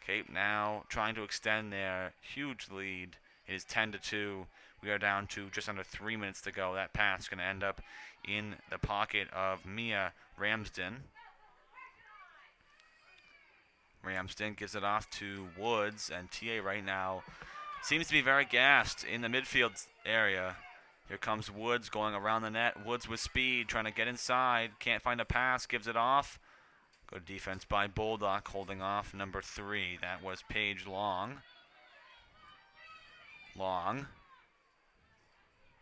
Cape now trying to extend their huge lead. It is 10-2. We are down to just under 3 minutes to go. That pass is going to end up in the pocket of Mia Ramsden. Ramsden gives it off to Woods, and TA right now seems to be very gassed in the midfield area. Here comes Woods going around the net. Woods with speed, trying to get inside. Can't find a pass, gives it off. Good defense by Bolduc, holding off number 3. That was Paige Long. Long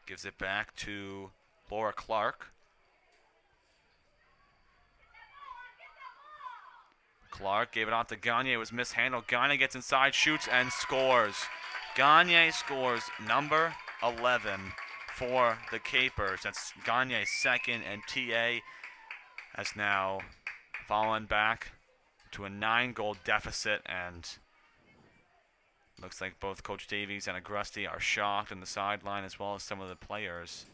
gives it back to Laura Clark. Clark gave it off to Gagne. It was mishandled. Gagne gets inside, shoots, and scores. Gagne scores number 11 for the Capers. That's Gagne's second, and TA has now fallen back to a 9-goal deficit, and Looks like both Coach Davies and Agresti are shocked on the sideline, as well as some of the players.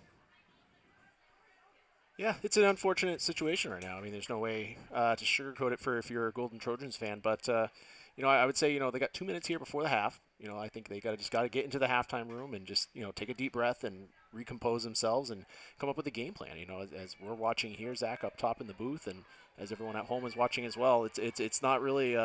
Yeah, it's an unfortunate situation right now. I mean, there's no way to sugarcoat it for if you're a Golden Trojans fan. But, I would say, they got 2 minutes here before the half. I think they just got to get into the halftime room and just, take a deep breath and recompose themselves and come up with a game plan. As we're watching here, Zach up top in the booth, and as everyone at home is watching as well, it's not really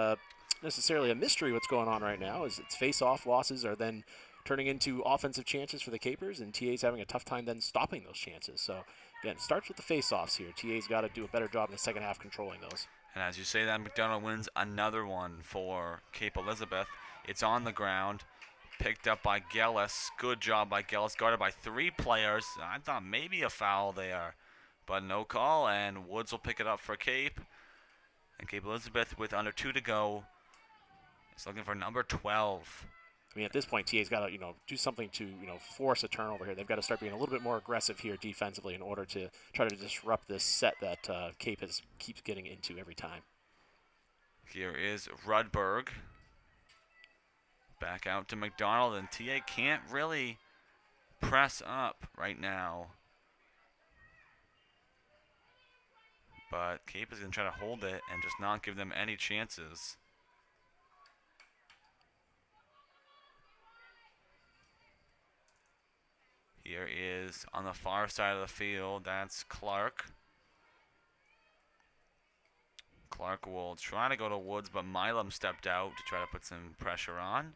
necessarily a mystery what's going on right now. It's face-off losses are then turning into offensive chances for the Capers, and TA's having a tough time then stopping those chances. So, again, it starts with the face-offs here. TA's got to do a better job in the second half controlling those. And as you say that, McDonald wins another one for Cape Elizabeth. It's on the ground, picked up by Gellis. Good job by Gellis, guarded by 3 players. I thought maybe a foul there, but no call, and Woods will pick it up for Cape. And Cape Elizabeth, with under 2 to go, is looking for number 12. I mean, at this point, TA's got to, do something to, force a turnover here. They've got to start being a little bit more aggressive here defensively in order to try to disrupt this set that Cape keeps getting into every time. Here is Rudberg. Back out to McDonald, and TA can't really press up right now. But Cape is going to try to hold it and just not give them any chances. Here is on the far side of the field, that's Clark. Clark will try to go to Woods, but Milam stepped out to try to put some pressure on.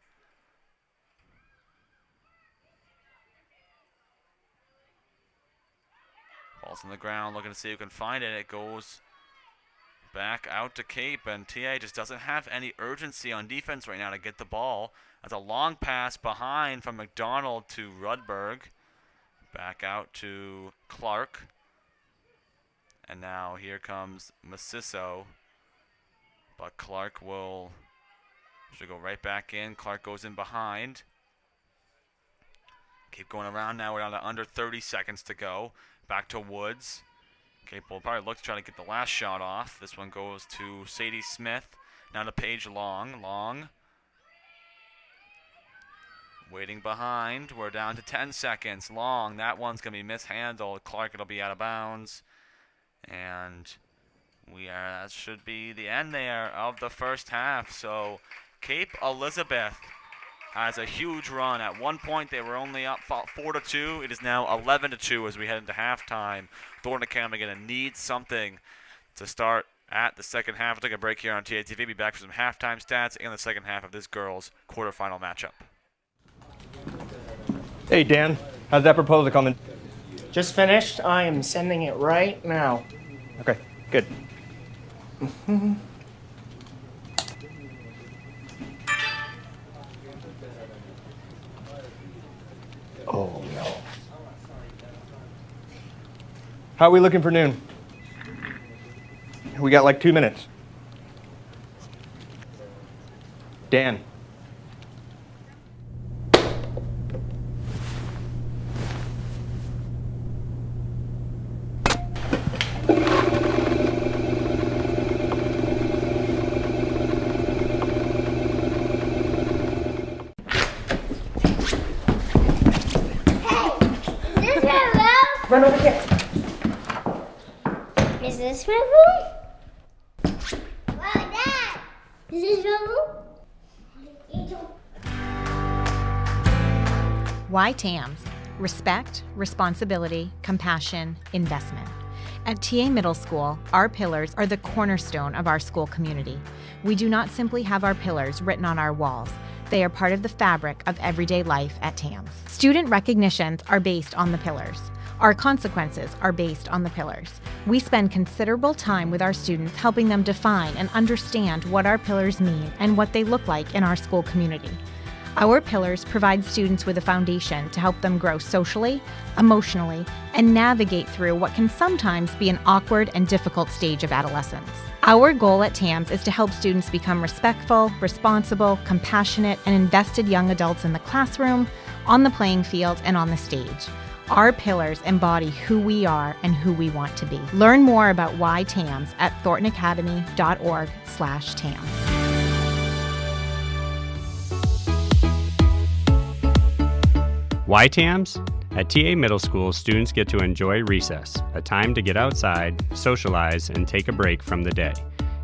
Ball's on the ground, looking to see who can find it. It goes back out to Cape, and TA just doesn't have any urgency on defense right now to get the ball. That's a long pass behind from McDonald to Rudberg. Back out to Clark. And now here comes Maciso. But Clark should go right back in. Clark goes in behind. Keep going around now. We're down to under 30 seconds to go. Back to Woods. Cape will probably look to try to get the last shot off. This one goes to Sadie Smith. Now to Paige Long. Long. Waiting behind. We're down to 10 seconds. Long. That one's going to be mishandled. Clark, it'll be out of bounds. And that should be the end there of the first half. So Cape Elizabeth has a huge run. At one point, they were only up 4-2. It is now 11-2 as we head into halftime. Thornton Academy going to need something to start at the second half. We'll take a break here on TATV. Be back for some halftime stats in the second half of this girls' quarterfinal matchup. Hey, Dan. How's that proposal coming? Just finished. I am sending it right now. Okay, good. Oh, no. How are we looking for noon? We got like 2 minutes. Dan. Run over here. Is this my room? Wow, Dad! Is this your room? Why TAMS? Respect, responsibility, compassion, investment. At TA Middle School, our pillars are the cornerstone of our school community. We do not simply have our pillars written on our walls. They are part of the fabric of everyday life at TAMS. Student recognitions are based on the pillars. Our consequences are based on the pillars. We spend considerable time with our students helping them define and understand what our pillars mean and what they look like in our school community. Our pillars provide students with a foundation to help them grow socially, emotionally, and navigate through what can sometimes be an awkward and difficult stage of adolescence. Our goal at TAMS is to help students become respectful, responsible, compassionate, and invested young adults in the classroom, on the playing field, and on the stage. Our pillars embody who we are and who we want to be. Learn more about why TAMS at thorntonacademy.org/TAMS. Why TAMS? At TA Middle School, students get to enjoy recess, a time to get outside, socialize, and take a break from the day.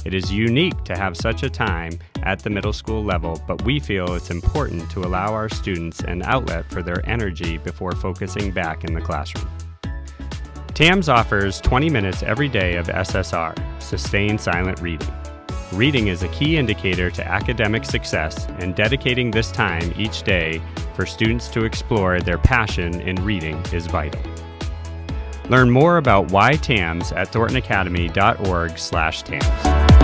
It is unique to have such a time at the middle school level, but we feel it's important to allow our students an outlet for their energy before focusing back in the classroom. TAMS offers 20 minutes every day of SSR, Sustained Silent Reading. Reading is a key indicator to academic success, and dedicating this time each day for students to explore their passion in reading is vital. Learn more about why TAMS at thorntonacademy.org/TAMS.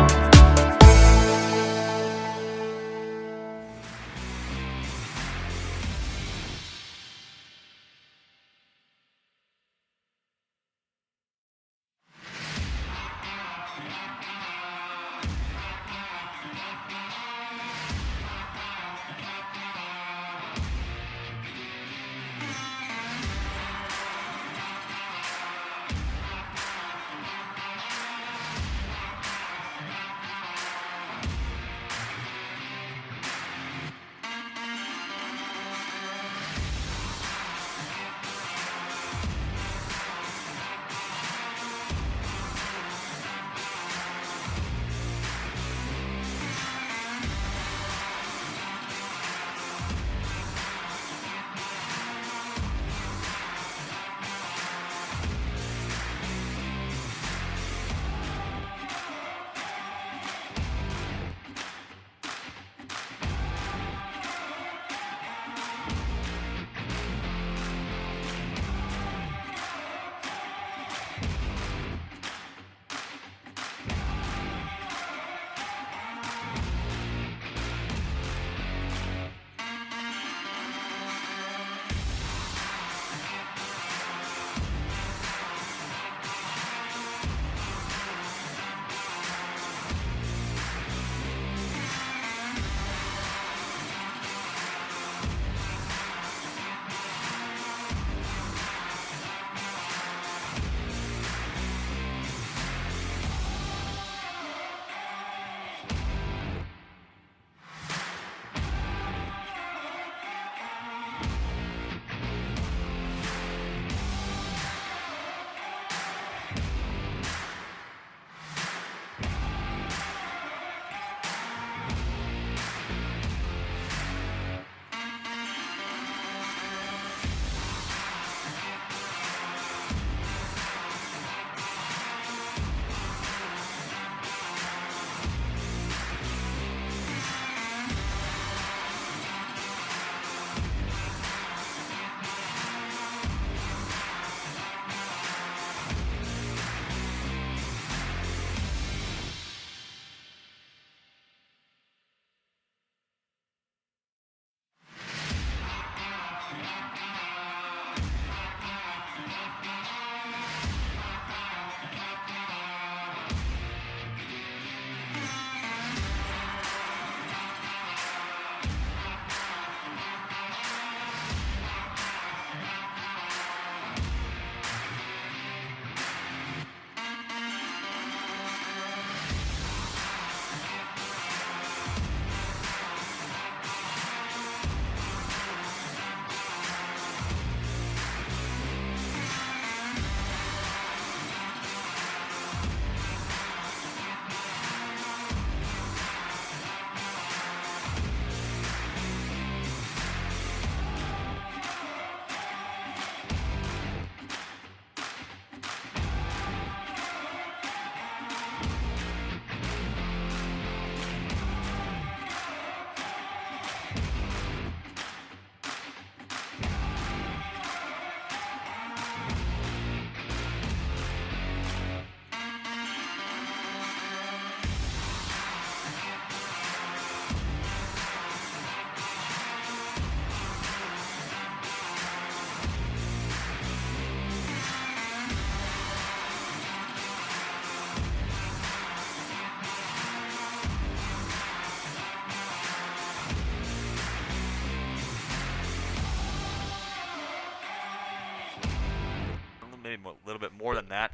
maybe a little bit more than that.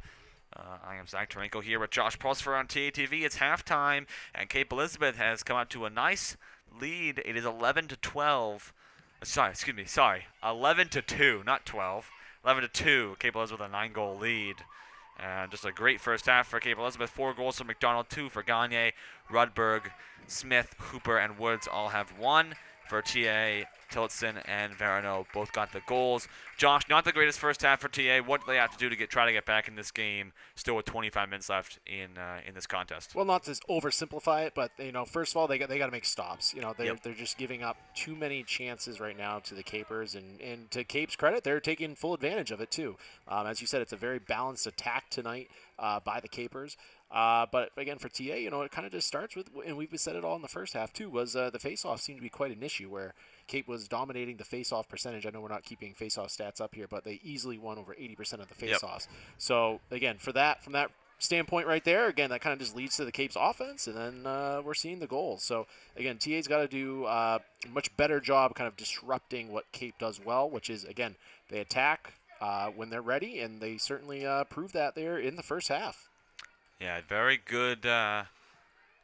I am Zach Tarenko here with Josh Pulsifer on TATV. It's halftime, and Cape Elizabeth has come out to a nice lead. It is 11-12 Sorry. 11-2, not 12. 11-2. Cape Elizabeth with a 9-goal lead. And just a great first half for Cape Elizabeth. 4 goals for McDonald, 2 for Gagne, Rudberg, Smith, Hooper, and Woods all have 1. For TA, Tillotson and Verano both got the goals. Josh, not the greatest first half for TA. What do they have to do to try to get back in this game? Still with 25 minutes left in this contest. Well, not to oversimplify it, but first of all, they got to make stops. They're just giving up too many chances right now to the Capers, and to Cape's credit, they're taking full advantage of it too. As you said, it's a very balanced attack tonight by the Capers. But again, for TA, it kind of just starts with, and we've said it all in the first half too, was the face-off seemed to be quite an issue where Cape was dominating the face-off percentage. I know we're not keeping face-off stats up here, but they easily won over 80% of the face-offs. So again, from that standpoint right there, again, that kind of just leads to the Cape's offense, and then we're seeing the goals. So again, TA's got to do a much better job kind of disrupting what Cape does well, which is, again, they attack when they're ready, and they certainly proved that there in the first half. Yeah, very good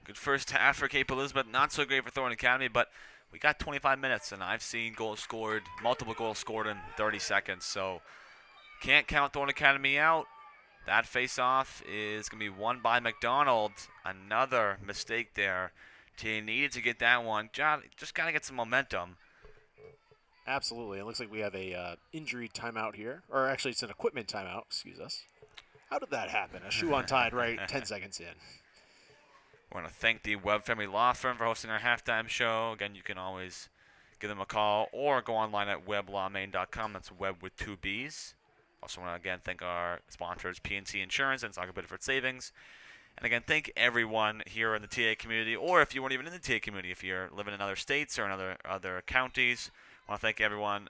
good first half for Cape Elizabeth. Not so great for Thornton Academy, but we got 25 minutes, and I've seen multiple goals scored in 30 seconds. So can't count Thornton Academy out. That face-off is going to be won by McDonald. Another mistake there. TA needed to get that one. Just got to get some momentum. Absolutely. It looks like we have a injury timeout here. Or actually, it's an equipment timeout. Excuse us. How did that happen? A shoe untied right 10 seconds in. We want to thank the Webb Family Law Firm for hosting our halftime show. Again, you can always give them a call or go online at weblawmain.com. That's Webb with 2 B's. Also want to, again, thank our sponsors, PNC Insurance and Saga Bedford Savings. And again, thank everyone here in the TA community, or if you weren't even in the TA community, if you're living in other states or in other counties, I want to thank everyone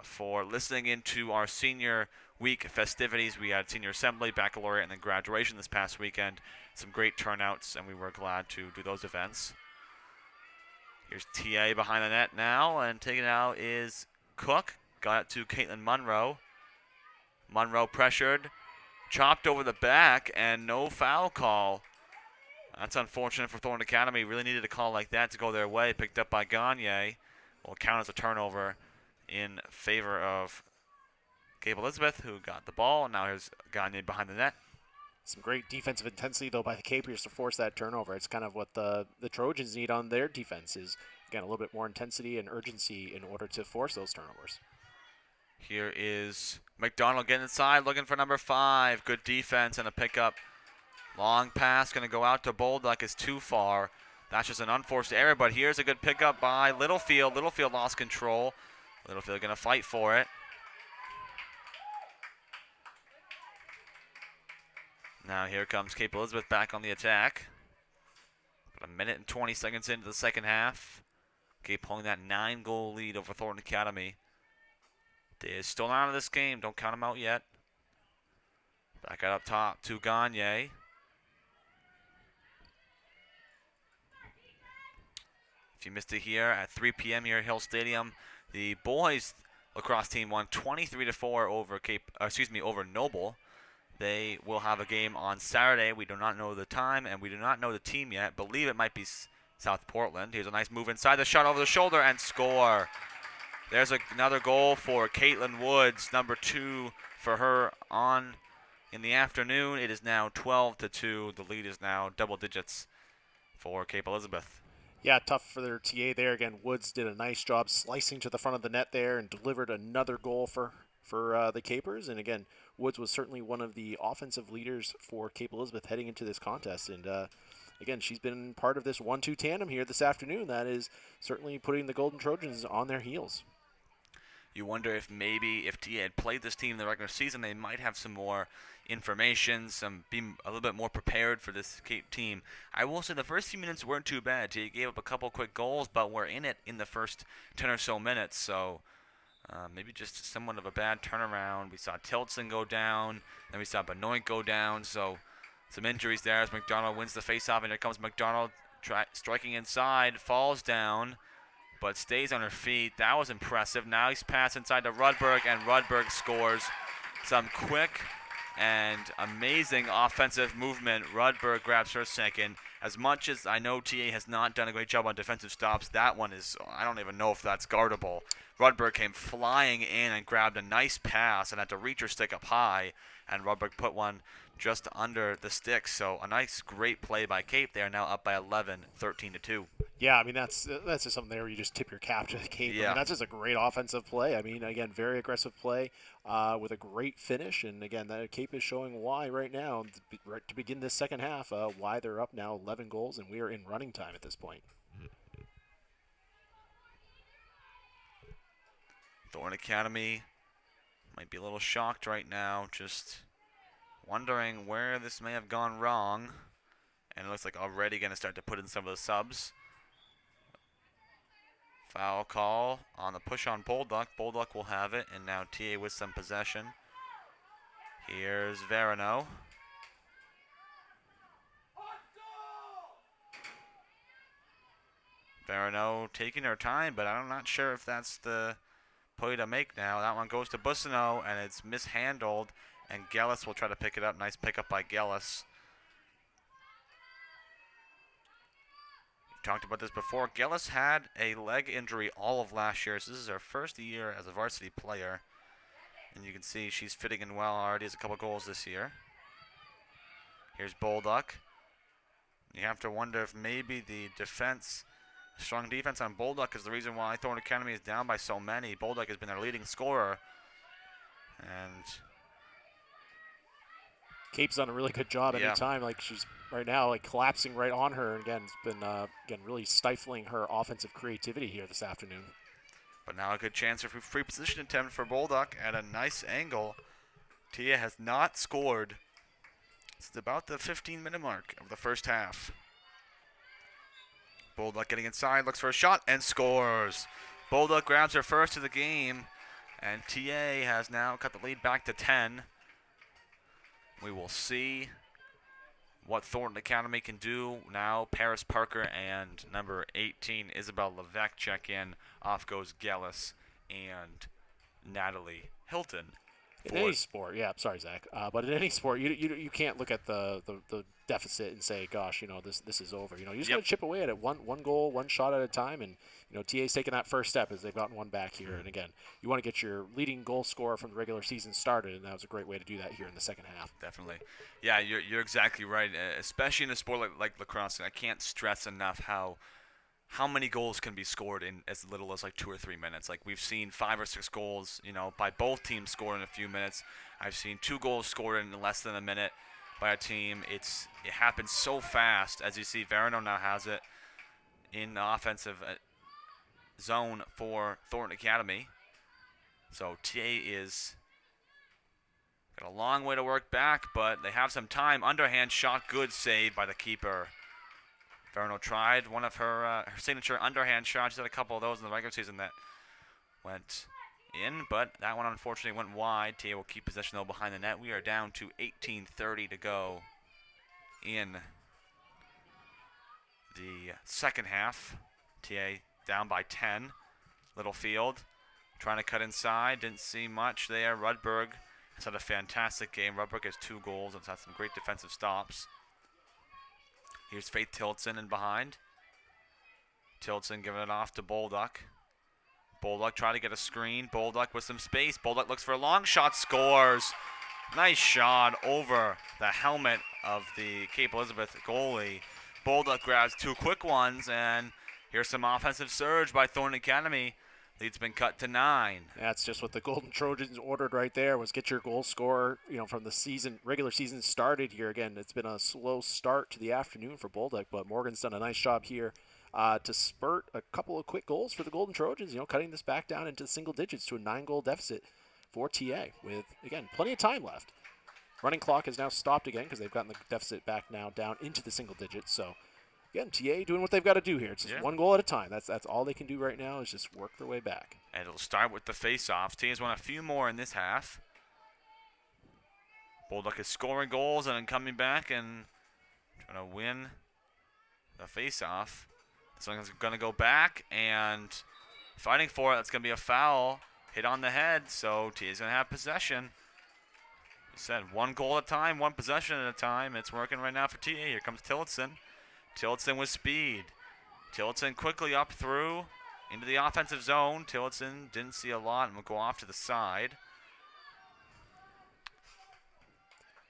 for listening into our senior week festivities. We had senior assembly, baccalaureate, and then graduation this past weekend. Some great turnouts, and we were glad to do those events. Here's TA behind the net now, and taking it out is Cook. Got it to Caitlin Munro. Munro pressured, chopped over the back, and no foul call. That's unfortunate for Thornton Academy. Really needed a call like that to go their way. Picked up by Gagne. Will count as a turnover in favor of Cape Elizabeth, who got the ball. And now here's Gagne behind the net. Some great defensive intensity, though, by the Capers to force that turnover. It's kind of what the Trojans need on their defense is, again, a little bit more intensity and urgency in order to force those turnovers. Here is McDonald getting inside, looking for number 5. Good defense and a pickup. Long pass, going to go out to Bolduc. Is too far. That's just an unforced error, but here's a good pickup by Littlefield. Littlefield lost control. Littlefield going to fight for it. Now here comes Cape Elizabeth back on the attack. But a minute and 20 seconds into the second half. Cape pulling that 9-goal lead over Thornton Academy. They're still not out of this game. Don't count them out yet. Back out up top to Gagne. If you missed it here at 3 p.m. here at Hill Stadium, the boys lacrosse team won 23-4 over Noble. They will have a game on Saturday. We do not know the time, and we do not know the team yet. Believe it might be South Portland. Here's a nice move inside the shot over the shoulder and score. There's another goal for Caitlin Woods, number 2 for her on in the afternoon. It is now 12-2. The lead is now double digits for Cape Elizabeth. Yeah, tough for their TA there. Again, Woods did a nice job slicing to the front of the net there and delivered another goal for the Capers. And again, Woods was certainly one of the offensive leaders for Cape Elizabeth heading into this contest. And again, she's been part of this 1-2 tandem here this afternoon. That is certainly putting the Golden Trojans on their heels. You wonder if maybe if TA had played this team in the regular season, they might have some more information, be a little bit more prepared for this Cape team. I will say the first few minutes weren't too bad. TA gave up a couple quick goals, but we're in it in the first 10 or so minutes. So maybe just somewhat of a bad turnaround. We saw Tillotson go down, then we saw Benoit go down. So some injuries there as McDonald wins the faceoff, and here comes McDonald striking inside, falls down, but stays on her feet. That was impressive. Now he's passed inside to Rudberg, and Rudberg scores. Some quick and amazing offensive movement. Rudberg grabs her second, as much as I know TA has not done a great job on defensive stops, that one is, I don't even know if that's guardable. Rudberg came flying in and grabbed a nice pass and had to reach her stick up high, and Rudberg put one just under the stick. So a nice, great play by Cape. They are now up by 11, 13-2. Yeah, I mean, that's just something there where you just tip your cap to the Cape. Yeah. I mean, that's just a great offensive play. I mean, again, very aggressive play with a great finish. And, again, that Cape is showing why right now, right to begin this second half, why they're up now 11 goals, and we are in running time at this point. Thorn Academy might be a little shocked right now, just wondering where this may have gone wrong. And it looks like already going to start to put in some of the subs. Foul call on the push on Bolduc. Bolduc will have it, and now TA with some possession. Here's Verano. Verano taking her time, but I'm not sure if that's the play to make now. That one goes to Bussino, and it's mishandled, and Gellis will try to pick it up. Nice pickup by Gellis. Talked about this before. Gellis had a leg injury all of last year, so this is her first year as a varsity player. And you can see she's fitting in well, already has a couple goals this year. Here's Bolduc. You have to wonder if maybe the defense, strong defense on Bolduc is the reason why Thorn Academy is down by so many. Bolduc has been their leading scorer. And Cape's done a really good job anytime. Like, she's right now, like, collapsing right on her. And again, it's been, again, really stifling her offensive creativity here this afternoon. But now a good chance for free position attempt for Bolduc at a nice angle. Tia has not scored. It's about the 15-minute mark of the first half. Bolduc getting inside, looks for a shot, and scores. Bolduc grabs her first of the game, and TA has now cut the lead back to 10. We will see what Thornton Academy can do now. Paris Parker and number 18, Isabel Levesque, check in. Off goes Gellis and Natalie Hilton. In any sport, yeah, sorry, Zach, but in any sport, you can't look at the deficit and say, gosh, this is over. You just got to chip away at it, one goal, one shot at a time, and TA's taking that first step as they've gotten one back here. And again, you want to get your leading goal scorer from the regular season started, and that was a great way to do that here in the second half. Definitely, yeah, you're exactly right, especially in a sport like lacrosse. I can't stress enough how many goals can be scored in as little as like 2 or 3 minutes. Like, we've seen 5 or 6 goals, by both teams scored in a few minutes. I've seen 2 goals scored in less than a minute by a team. It happens so fast. As you see, Verano now has it in the offensive zone for Thornton Academy. So TA is got a long way to work back, but they have some time. Underhand shot, good save by the keeper. Verano tried one of her signature underhand shots. She's had a couple of those in the regular season that went in, but that one unfortunately went wide. TA will keep possession though behind the net. We are down to 18:30 to go in the second half. TA down by 10. Littlefield trying to cut inside. Didn't see much there. Rudberg has had a fantastic game. Rudberg has 2 goals and has had some great defensive stops. Here's Faith Tillotson in behind. Tillotson giving it off to Bolduc. Bolduc trying to get a screen. Bolduc with some space. Bolduc looks for a long shot, scores. Nice shot over the helmet of the Cape Elizabeth goalie. Bolduc grabs 2 quick ones, and here's some offensive surge by Thornton Academy. Lead's been cut to 9. That's just what the Golden Trojans ordered right there, was get your goal scorer, from the regular season started here. Again, it's been a slow start to the afternoon for Bolduc, but Morgan's done a nice job here to spurt a couple of quick goals for the Golden Trojans, cutting this back down into single digits to a 9-goal deficit for TA with, again, plenty of time left. Running clock has now stopped again because they've gotten the deficit back now down into the single digits, so again, TA doing what they've got to do here. It's just 1 goal at a time. That's all they can do right now is just work their way back. And it'll start with the face-offs. TA's won a few more in this half. Bolduc is scoring goals and then coming back and trying to win the face-off. This one's going to go back and fighting for it. That's going to be a foul. Hit on the head, so TA's going to have possession. You said 1 goal at a time, 1 possession at a time. It's working right now for TA. Here comes Tillotson. Tillotson with speed. Tillotson quickly up through into the offensive zone. Tillotson didn't see a lot and will go off to the side.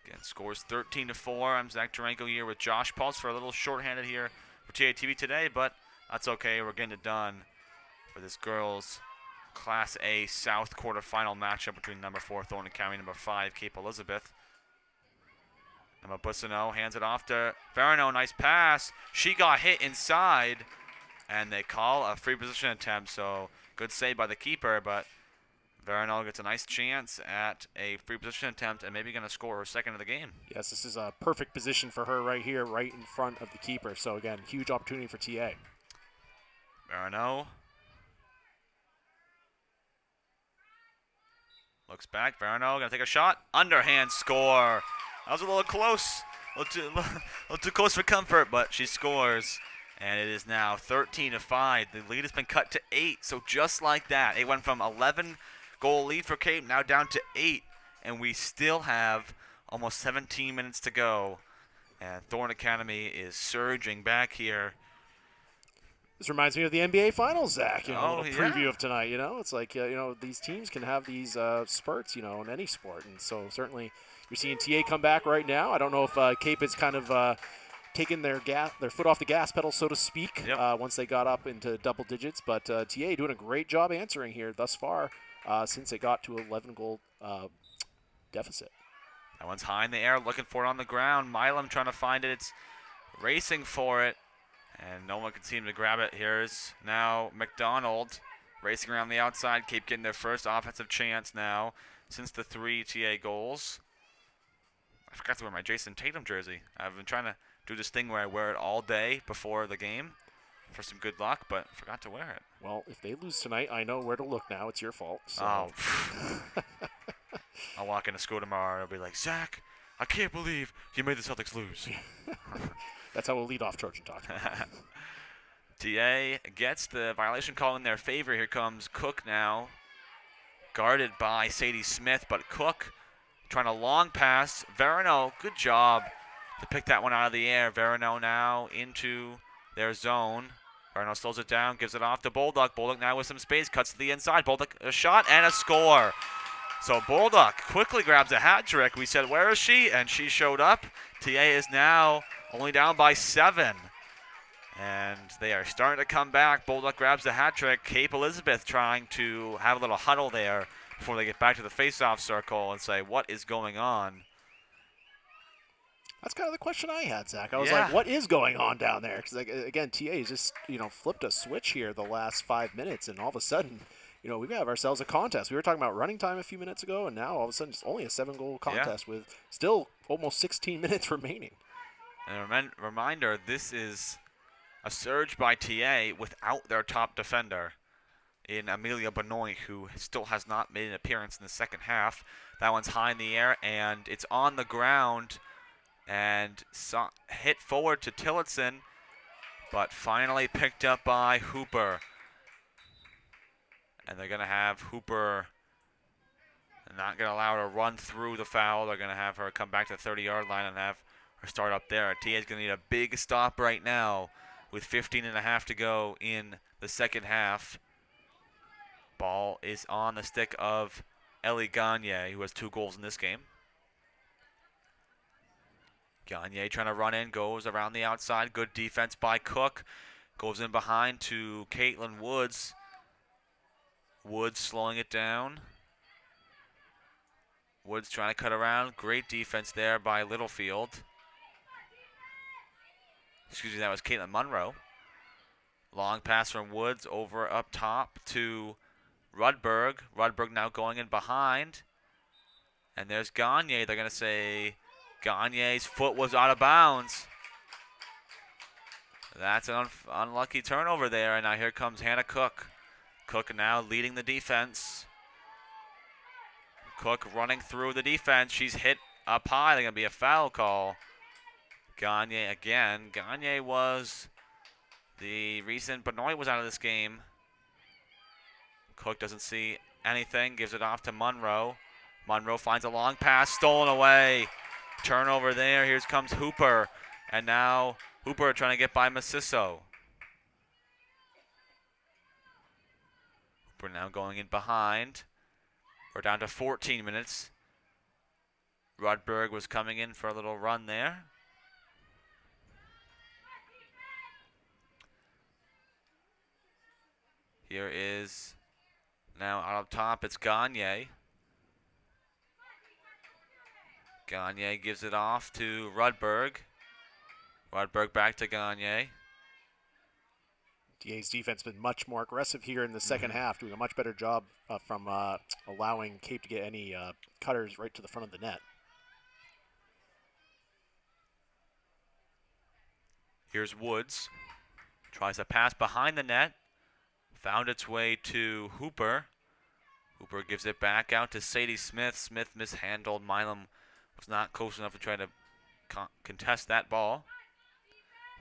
Again, scores 13-4. I'm Zach Duranko here with Josh Pulse for a little shorthanded here for TATV today, but that's okay. We're getting it done for this girls' Class A South quarterfinal matchup between number 4 Thornton County and number 5 Cape Elizabeth. Emma Bussino hands it off to Verno. Nice pass. She got hit inside, and they call a free position attempt. So good save by the keeper, but Verno gets a nice chance at a free position attempt and maybe going to score her second of the game. Yes, this is a perfect position for her right here, right in front of the keeper. So again, huge opportunity for TA. Verno looks back. Verno going to take a shot. Underhand score. That was a little close. A little too close for comfort, but she scores. And it is now 13-5. The lead has been cut to 8. So just like that, it went from 11-goal lead for Cape, now down to 8. And we still have almost 17 minutes to go. And Thorn Academy is surging back here. This reminds me of the NBA Finals, Zach. You know, Oh, a little preview of tonight. You know, it's like these teams can have these spurts. You know, in any sport, and so certainly you're seeing TA come back right now. I don't know if Cape is kind of taking their foot off the gas pedal, so to speak, once they got up into double digits. But TA doing a great job answering here thus far since it got to 11-goal deficit. That one's high in the air, looking for it on the ground. Milam trying to find it. It's racing for it. And no one can seem to grab it. Here's now McDonald racing around the outside. Cape getting their first offensive chance now since the 3 TA goals. I forgot to wear my Jason Tatum jersey. I've been trying to do this thing where I wear it all day before the game for some good luck, but forgot to wear it. Well, if they lose tonight, I know where to look now. It's your fault. So. Oh. I'll walk into school tomorrow and I'll be like, Zach, I can't believe you made the Celtics lose. That's how we'll lead off Trojan Talk. TA gets the violation call in their favor. Here comes Cook now, guarded by Sadie Smith, but Cook trying to long pass. Verano, good job to pick that one out of the air. Verano now into their zone. Verano slows it down, gives it off to Bolduc. Bolduc now with some space, cuts to the inside. Bolduc, a shot and a score. So Bolduc quickly grabs a hat trick. We said, where is she? And she showed up. TA is now only down by 7. And they are starting to come back. Bolduc grabs the hat trick. Cape Elizabeth trying to have a little huddle there before they get back to the face-off circle and say, what is going on? That's kind of the question I had, Zach. I was like, what is going on down there? Because, again, TA has just, flipped a switch here the last 5 minutes, and all of a sudden, we have ourselves a contest. We were talking about running time a few minutes ago, and now all of a sudden it's only a 7-goal contest with still almost 16 minutes remaining. And a reminder, this is a surge by TA without their top defender in Amelia Benoit, who still has not made an appearance in the second half. That one's high in the air, and it's on the ground and hit forward to Tillotson, but finally picked up by Hooper. And they're going to have Hooper not going to allow her to run through the foul. They're going to have her come back to the 30-yard line and have her start up there. TA is going to need a big stop right now with 15.5 to go in the second half. Ball is on the stick of Ellie Gagne, who has 2 goals in this game. Gagne trying to run in, goes around the outside. Good defense by Cook. Goes in behind to Caitlin Woods. Woods slowing it down. Woods trying to cut around. Great defense there by Littlefield. Excuse me, that was Caitlin Munro. Long pass from Woods over up top to Rudberg. Rudberg now going in behind. And there's Gagne. They're going to say Gagne's foot was out of bounds. That's an unlucky turnover there. And now here comes Hannah Cook. Cook now leading the defense. Cook running through the defense. She's hit up high. They're going to be a foul call. Gagne again. Gagne was the reason Benoit was out of this game. Cook doesn't see anything. Gives it off to Munro. Munro finds a long pass. Stolen away. Turnover there. Here comes Hooper. And now Hooper trying to get by Masisso. Hooper now going in behind. We're down to 14 minutes. Rudberg was coming in for a little run there. Here is now out up top, it's Gagne. Gagne gives it off to Rudberg. Rudberg back to Gagne. DA's defense been much more aggressive here in the second half, doing a much better job from allowing Cape to get any cutters right to the front of the net. Here's Woods. Tries a pass behind the net. Found its way to Hooper. Hooper gives it back out to Sadie Smith. Smith mishandled. Milam was not close enough to try to contest that ball.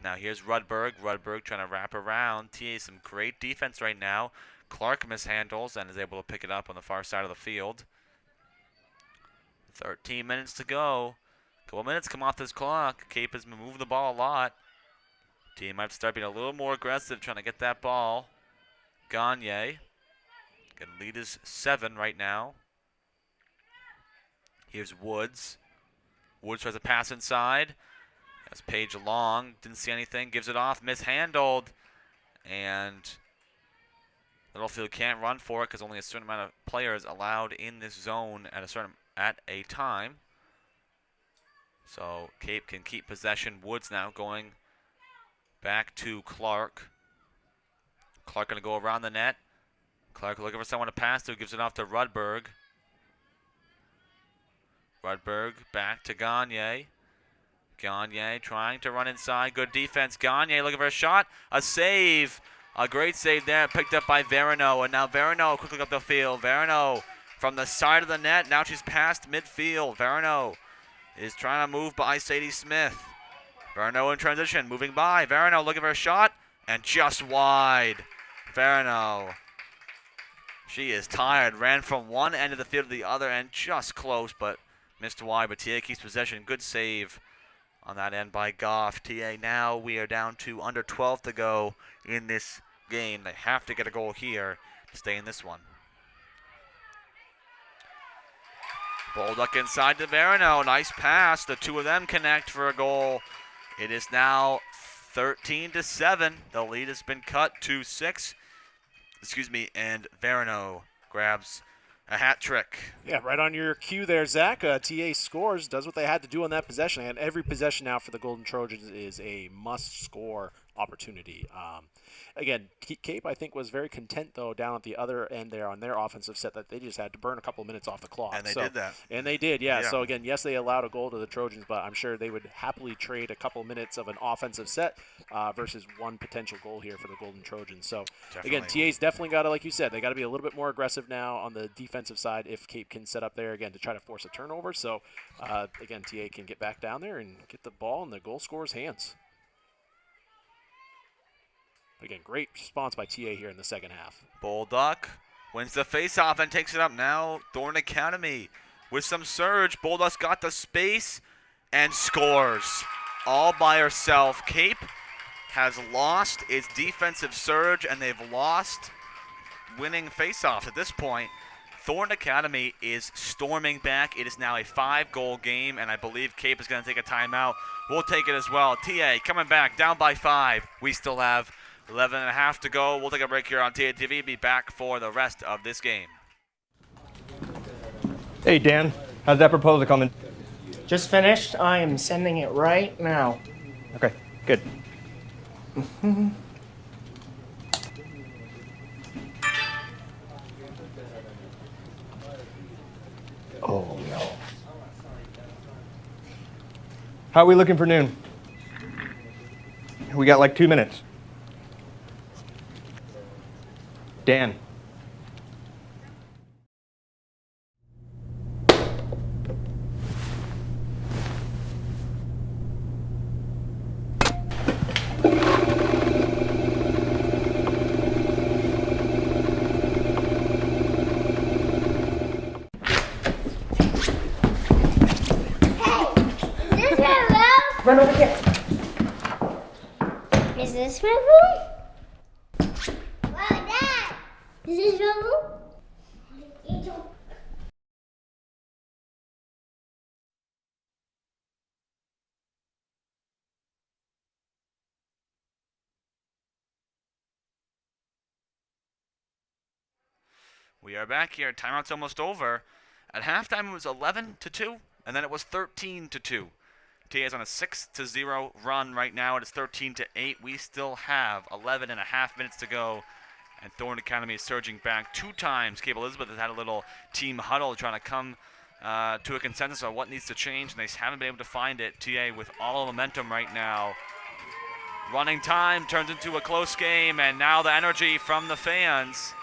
Now here's Rudberg. Rudberg trying to wrap around. TA some great defense right now. Clark mishandles and is able to pick it up on the far side of the field. 13 minutes to go. Couple minutes come off this clock. Cape has moved the ball a lot. Team might have to start being a little more aggressive trying to get that ball. Gagne. Lead is 7 right now. Here's Woods. Woods tries to pass inside. That's Page long. Didn't see anything. Gives it off. Mishandled. And Littlefield can't run for it because only a certain amount of players allowed in this zone at a time. So Cape can keep possession. Woods now going back to Clark. Clark going to go around the net. Clark looking for someone to pass to. Gives it off to Rudberg. Rudberg back to Gagne. Gagne trying to run inside. Good defense. Gagne looking for a shot. A save. A great save there. Picked up by Verino. And now Verino quickly up the field. Verino from the side of the net. Now she's past midfield. Verino is trying to move by Sadie Smith. Verino in transition. Moving by. Verino looking for a shot. And just wide. Verino. She is tired. Ran from one end of the field to the other end. Just close, but missed wide. But TA keeps possession. Good save on that end by Goff. TA now we are down to under 12 to go in this game. They have to get a goal here to stay in this one. Bolduc inside to Verino. Nice pass. The two of them connect for a goal. It is now 13-7. The lead has been cut to 6. And Verino grabs a hat trick. Yeah, right on your cue there, Zach. TA scores, does what they had to do on that possession, and every possession now for the Golden Trojans is a must-score opportunity. Again, Cape, I think, was very content, though, down at the other end there on their offensive set that they just had to burn a couple minutes off the clock. And they did that. And they did, yeah. So, again, yes, they allowed a goal to the Trojans, but I'm sure they would happily trade a couple minutes of an offensive set versus one potential goal here for the Golden Trojans. So, Again, TA's definitely got to, like you said, they got to be a little bit more aggressive now on the defensive side if Cape can set up there, again, to try to force a turnover. So, again, TA can get back down there and get the ball in the goal scorer's hands. Again, great response by TA here in the second half. Bolduc wins the faceoff and takes it up now. Thorn Academy with some surge. Bolduc's got the space and scores all by herself. Cape has lost its defensive surge and they've lost winning faceoffs at this point. Thorn Academy is storming back. It is now a 5-goal game, and I believe Cape is going to take a timeout. We'll take it as well. TA coming back, down by 5. We still have 11.5 to go. We'll take a break here on TA TV. Be back for the rest of this game. Hey, Dan. How's that proposal coming? Just finished. I am sending it right now. Okay, good. Oh, no. How are we looking for noon? We got like 2 minutes. Dan. Run over here. this my room? Wow, Dad! This is your room? Angel. We are back here. Timeout's almost over. At halftime, it was 11-2, and then it was 13-2. TA is on a 6-0 run right now. It is 13-8. We still have 11 and a half minutes to go, and Thornton Academy is surging back 2 times. Cape Elizabeth has had a little team huddle trying to come to a consensus on what needs to change, and they haven't been able to find it. TA with all the momentum right now. Running time turns into a close game, and now the energy from the fans.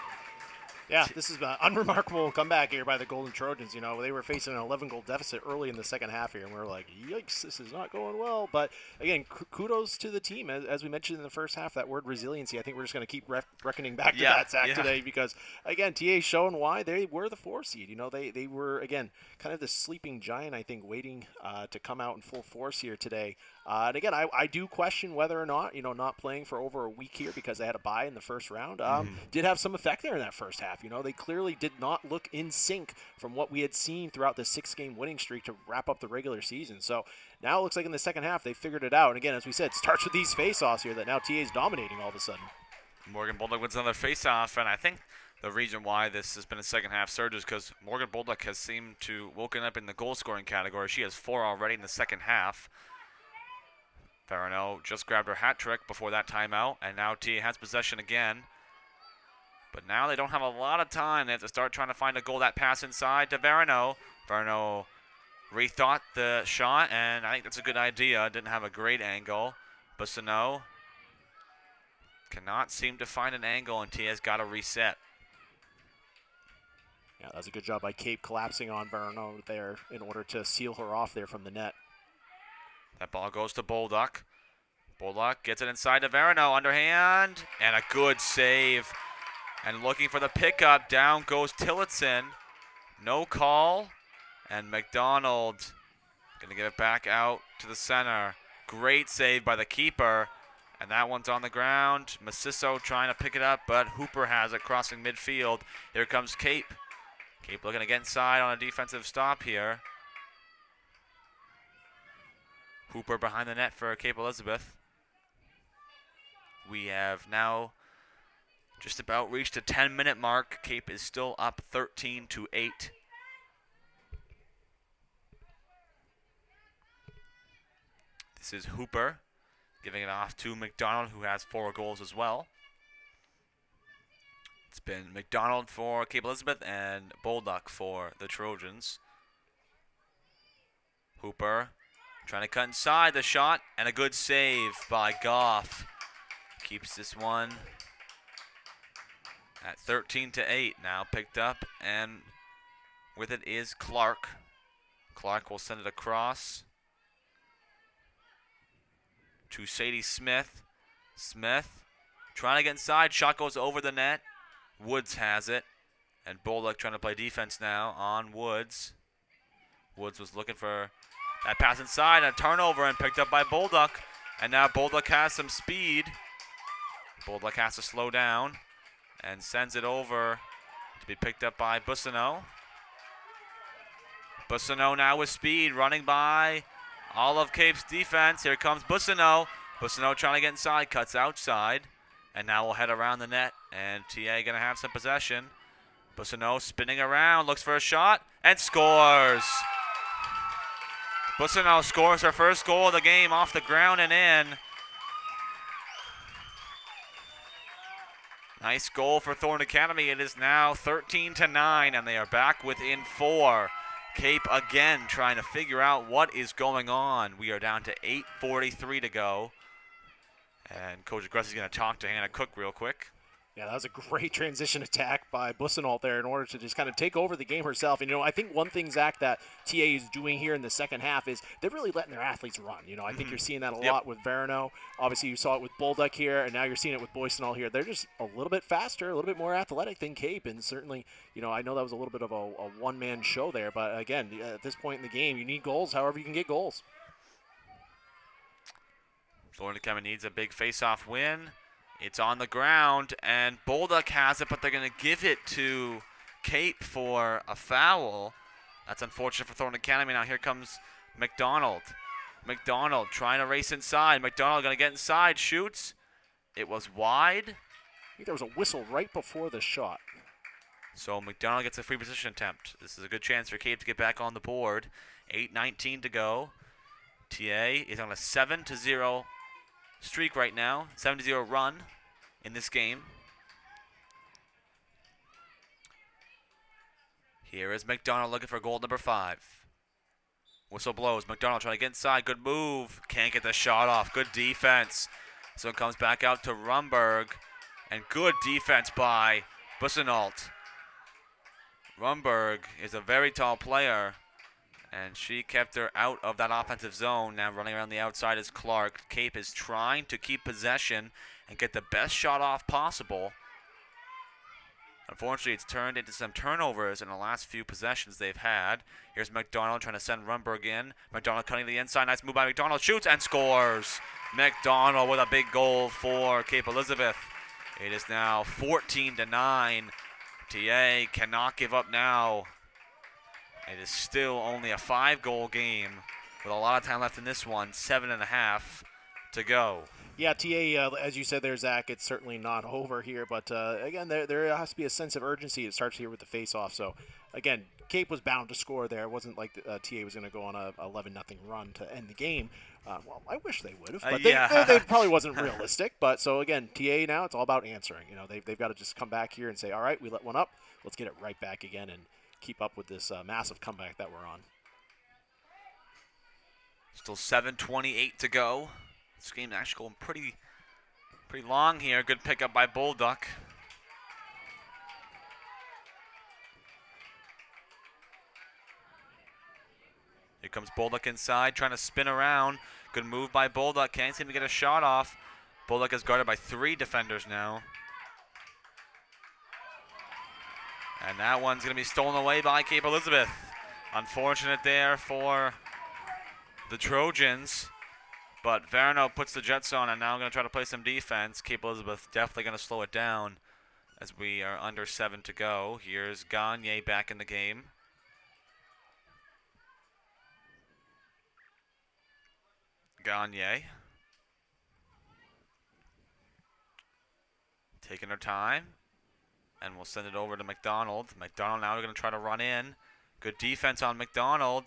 Yeah, this is an unremarkable comeback here by the Golden Trojans. You know, they were facing an 11-goal deficit early in the second half here, and we were like, yikes, this is not going well. But, again, kudos to the team. As we mentioned in the first half, that word resiliency, I think we're just going to keep reckoning back to that, Zach, today because, again, TA showing why they were the 4 seed. You know, they were, again, kind of the sleeping giant, I think, waiting to come out in full force here today. And again, I do question whether or not, you know, not playing for over a week here because they had a bye in the first round did have some effect there in that first half. You know, they clearly did not look in sync from what we had seen throughout the 6-game winning streak to wrap up the regular season. So now it looks like in the second half they figured it out. And again, as we said, it starts with these face-offs here that now TA is dominating all of a sudden. Morgan Bulldog wins another face-off, and I think the reason why this has been a second half surge is because Morgan Bulldog has seemed to woken up in the goal-scoring category. She has 4 already in the second half. Farino just grabbed her hat trick before that timeout, and now TA has possession again. But now they don't have a lot of time. They have to start trying to find a goal. That pass inside to Farino. Farino rethought the shot, and I think that's a good idea. Didn't have a great angle. Bissonneau cannot seem to find an angle, and TA's got to reset. Yeah, that was a good job by Cape collapsing on Farino there in order to seal her off there from the net. That ball goes to Bolduc. Bolduc gets it inside to Farino, underhand, and a good save. And looking for the pickup, down goes Tillotson. No call, and McDonald going to give it back out to the center. Great save by the keeper, and that one's on the ground. Maciso trying to pick it up, but Hooper has it crossing midfield. Here comes Cape. Cape looking to get inside on a defensive stop here. Hooper behind the net for Cape Elizabeth. We have now just about reached the 10-minute mark. Cape is still up 13-8. This is Hooper giving it off to McDonald, who has 4 goals as well. It's been McDonald for Cape Elizabeth and Bolduc for the Trojans. Hooper trying to cut inside the shot, and a good save by Goff. Keeps this one at 13-8. Now picked up, and with it is Clark. Clark will send it across to Sadie Smith. Smith trying to get inside. Shot goes over the net. Woods has it. And Bolduc trying to play defense now on Woods. Woods was looking for that pass inside. A turnover and picked up by Bolduc. And now Bolduc has some speed. Bolduc has to slow down and sends it over to be picked up by Bissonneau. Bissonneau now with speed, running by all of Cape's defense. Here comes Bissonneau. Bissonneau trying to get inside, cuts outside. And now we'll head around the net, and TA going to have some possession. Bissonneau spinning around, looks for a shot, and scores. Bissonneau scores her first goal of the game off the ground and in. Nice goal for Thornton Academy. It is now 13-9, and they are back within 4. Cape again trying to figure out what is going on. We are down to 8:43 to go. And Coach Aggressive is going to talk to Hannah Cook real quick. Yeah, that was a great transition attack by Bissonneau there in order to just kind of take over the game herself. And, you know, I think one thing, Zach, that TA is doing here in the second half is they're really letting their athletes run. You know, I think you're seeing that a lot with Farino. Obviously, you saw it with Bolduc here, and now you're seeing it with Boysenall here. They're just a little bit faster, a little bit more athletic than Cape. And certainly, you know, I know that was a little bit of a one-man show there. But, again, at this point in the game, you need goals however you can get goals. Thornton Academy needs a big face-off win. It's on the ground, and Bolduc has it, but they're going to give it to Cape for a foul. That's unfortunate for Thornton Academy. Now here comes McDonald. McDonald trying to race inside. McDonald going to get inside, shoots. It was wide. I think there was a whistle right before the shot. So McDonald gets a free position attempt. This is a good chance for Cape to get back on the board. 8:19 to go. TA is on a 7-0 streak right now. 7-0 run in this game. Here is McDonald looking for goal number 5. Whistle blows. McDonald trying to get inside. Good move. Can't get the shot off. Good defense. So it comes back out to Rudberg. And good defense by Bussenalt. Rudberg is a very tall player, and she kept her out of that offensive zone. Now running around the outside is Clark. Cape is trying to keep possession and get the best shot off possible. Unfortunately, it's turned into some turnovers in the last few possessions they've had. Here's McDonald trying to send Rudberg in. McDonald cutting the inside. Nice move by McDonald. Shoots and scores. McDonald with a big goal for Cape Elizabeth. It is now 14-9. TA cannot give up now. It is still only a 5-goal game with a lot of time left in this one. 7.5 to go. Yeah, TA, as you said there, Zach, it's certainly not over here. But, again, there has to be a sense of urgency. It starts here with the face-off. So, again, Cape was bound to score there. It wasn't like TA was going to go on a 11-0 run to end the game. Well, I wish they would have, but they probably wasn't realistic. But, so, again, TA now, it's all about answering. You know, they've got to just come back here and say, all right, we let one up. Let's get it right back again and keep up with this massive comeback that we're on. Still 7:28 to go. This game actually going pretty long here. Good pickup by Bolduc. Here comes Bolduc inside, trying to spin around. Good move by Bolduc. Can't seem to get a shot off. Bolduc is guarded by 3 defenders now. And that one's going to be stolen away by Cape Elizabeth. Unfortunate there for the Trojans. But Verno puts the Jets on, and now I'm going to try to play some defense. Cape Elizabeth definitely going to slow it down as we are under 7 to go. Here's Gagne back in the game. Gagne. Taking her time. And we'll send it over to McDonald. McDonald now going to try to run in. Good defense on McDonald.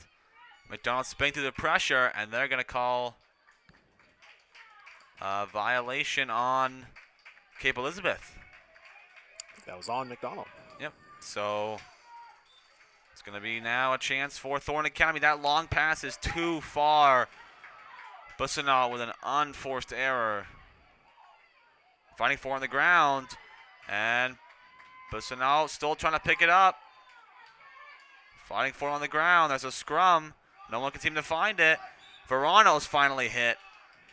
McDonald spinning through the pressure, and they're going to call a violation on Cape Elizabeth. I think that was on McDonald. Yep. So it's going to be now a chance for Thornton Academy. That long pass is too far. Bussenalt with an unforced error. Fighting for on the ground. And Bussenalt still trying to pick it up. Fighting for on the ground. There's a scrum. No one can seem to find it. Verano's finally hit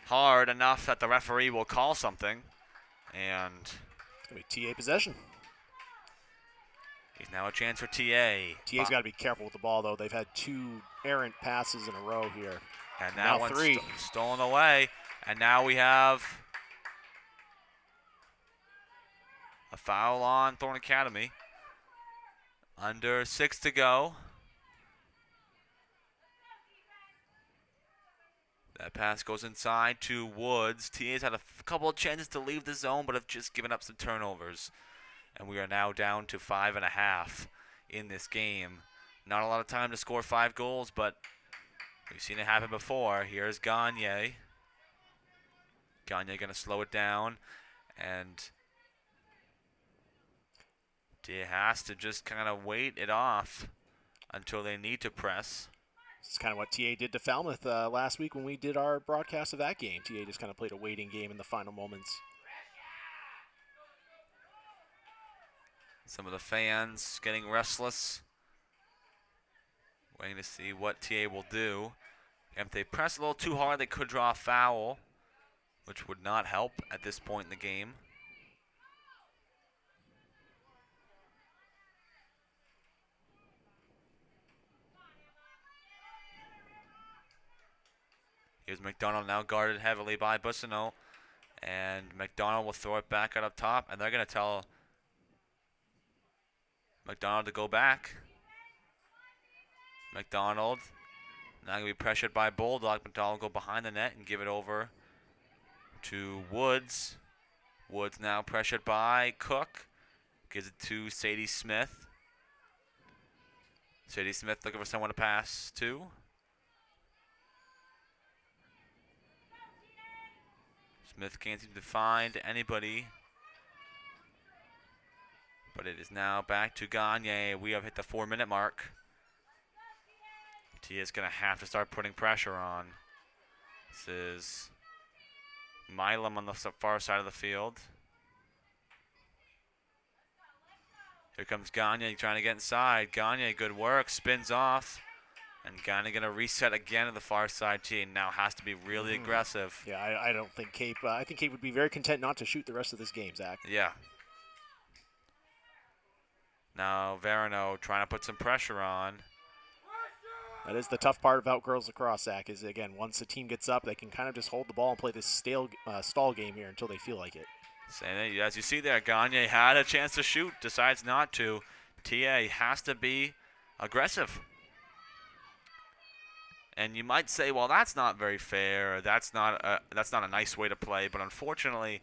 hard enough that the referee will call something. And it's going to be TA possession. He's now a chance for TA. TA's got to be careful with the ball, though. They've had 2 errant passes in a row here. And now one's 3. Stolen away. And now we have a foul on Thornton Academy. Under 6 to go. That pass goes inside to Woods. TA's had a couple of chances to leave the zone, but have just given up some turnovers. And we are now down to 5.5 in this game. Not a lot of time to score 5 goals, but we've seen it happen before. Here's Gagne. Gagne going to slow it down. And TA has to just kind of wait it off until they need to press. This is kind of what TA did to Falmouth last week when we did our broadcast of that game. TA just kind of played a waiting game in the final moments. Some of the fans getting restless, waiting to see what TA will do. If they press a little too hard, they could draw a foul, which would not help at this point in the game. Here's McDonald now guarded heavily by Bussino. And McDonald will throw it back out up top. And they're going to tell McDonald to go back. McDonald now going to be pressured by Bulldog. McDonald will go behind the net and give it over to Woods. Woods now pressured by Cook. Gives it to Sadie Smith. Sadie Smith looking for someone to pass to. Smith can't seem to find anybody. But it is now back to Gagne. We have hit the 4-minute mark. Tia is going to have to start putting pressure on. This is Milam on the far side of the field. Here comes Gagne trying to get inside. Gagne, good work, spins off. And Gagne going to reset again to the far side. Tia now has to be really aggressive. Yeah, I don't think Cape, I think Cape would be very content not to shoot the rest of this game, Zach. Yeah. Now Verano trying to put some pressure on. That is the tough part about girls lacrosse, Zach, is, again, once the team gets up, they can kind of just hold the ball and play this stall game here until they feel like it. As you see there, Gagne had a chance to shoot, decides not to. TA has to be aggressive. And you might say, well, that's not very fair. Or that's not a nice way to play. But unfortunately,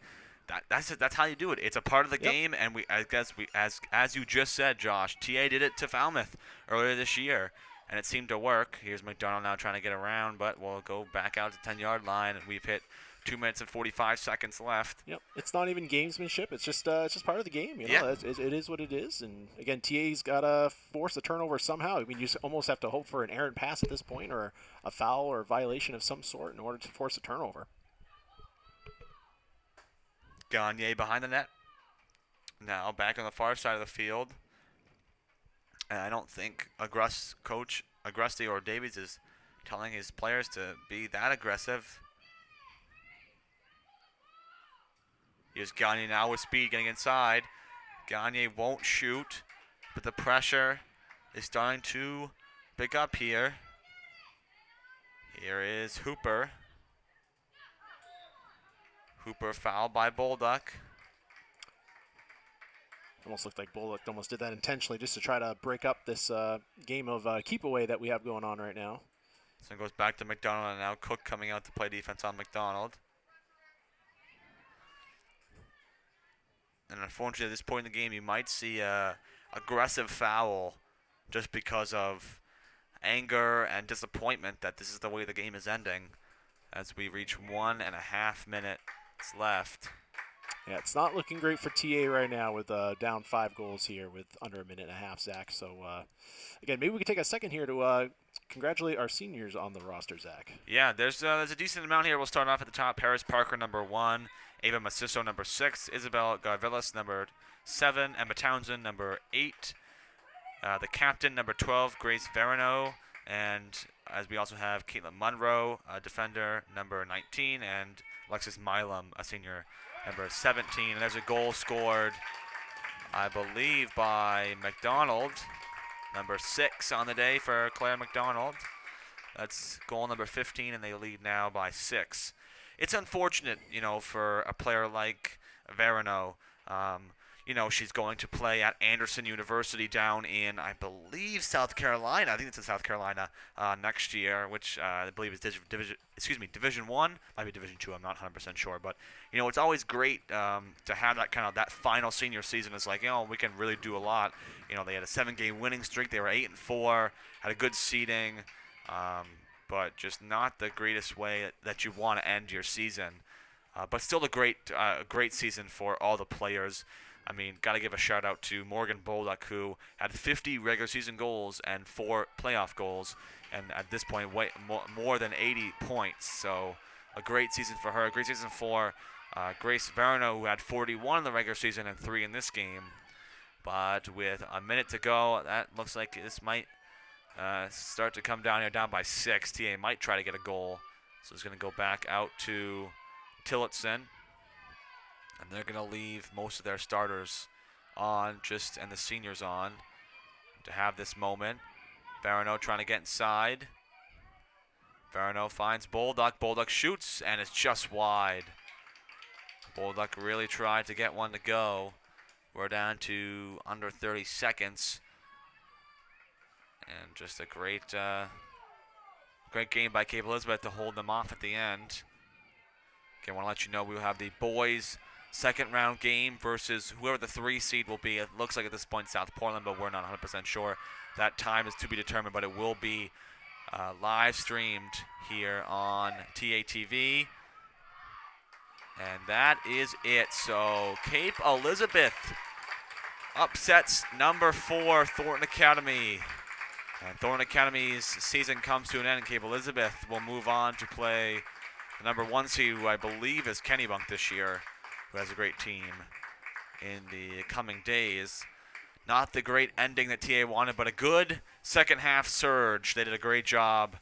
that's how you do it. It's a part of the game, and as you just said, Josh, TA did it to Falmouth earlier this year. And it seemed to work. Here's McDonald now trying to get around, but we'll go back out to the 10-yard line, and we've hit 2 minutes and 45 seconds left. Yep, it's not even gamesmanship. It's just part of the game. You know, Yeah. it is what it is. And again, TA's got to force a turnover somehow. I mean, you almost have to hope for an errant pass at this point, or a foul or a violation of some sort in order to force a turnover. Gagne behind the net. Now back on the far side of the field. And I don't think Coach Agresti or Davies is telling his players to be that aggressive. Here's Gagne now with speed getting inside. Gagne won't shoot, but the pressure is starting to pick up here. Here is Hooper. Hooper fouled by Bolduc. Almost looked like Bullock almost did that intentionally just to try to break up this game of keep away that we have going on right now. So it goes back to McDonald, and now Cook coming out to play defense on McDonald. And unfortunately, at this point in the game, you might see a aggressive foul just because of anger and disappointment that this is the way the game is ending as we reach 1.5 minutes left. Yeah, it's not looking great for TA right now with down 5 goals here with under 1.5 minutes, Zach. So, again, maybe we could take a second here to congratulate our seniors on the roster, Zach. Yeah, there's a decent amount here. We'll start off at the top. Paris Parker, number 1. Ava Maciso, number 6. Isabel Garvillas, number 7. Emma Townsend, number 8. The captain, number 12, Grace Verano. And as we also have Caitlin Munro, a defender, number 19. And Alexis Milam, a senior, number 17. And there's a goal scored, I believe, by McDonald, number 6 on the day for Claire McDonald. That's goal number 15, and they lead now by 6. It's unfortunate, for a player like Verano. She's going to play at Anderson University down in, I believe, South Carolina. I think it's in South Carolina next year, which I believe is Division 1. Might be Division 2. I'm not 100% sure. But, it's always great to have that final senior season. It's like, we can really do a lot. They had a 7-game winning streak. They were 8-4, had a good seeding, but just not the greatest way that you want to end your season. But still a great season for all the players. I mean, got to give a shout out to Morgan Bolduc, who had 50 regular season goals and 4 playoff goals, and at this point, more than 80 points. So, a great season for her. A great season for Grace Verano, who had 41 in the regular season and 3 in this game. But with a minute to go, that looks like this might start to come down here, down by 6. TA might try to get a goal. So it's going to go back out to Tillotson. And they're going to leave most of their starters on, and the seniors on, to have this moment. Barano trying to get inside. Farno finds Bolduc. Bolduc shoots, and it's just wide. Bolduc really tried to get one to go. We're down to under 30 seconds. And just a great game by Cape Elizabeth to hold them off at the end. Okay, I want to let you know we will have the boys' second round game versus whoever the 3 seed will be. It looks like at this point South Portland, but we're not 100% sure. That time is to be determined, but it will be live streamed here on TATV. And that is it. So Cape Elizabeth upsets number 4 Thornton Academy. And Thornton Academy's season comes to an end. Cape Elizabeth will move on to play the number 1 seed, who I believe is Kennebunk this year, who has a great team in the coming days. Not the great ending that TA wanted, but a good second half surge. They did a great job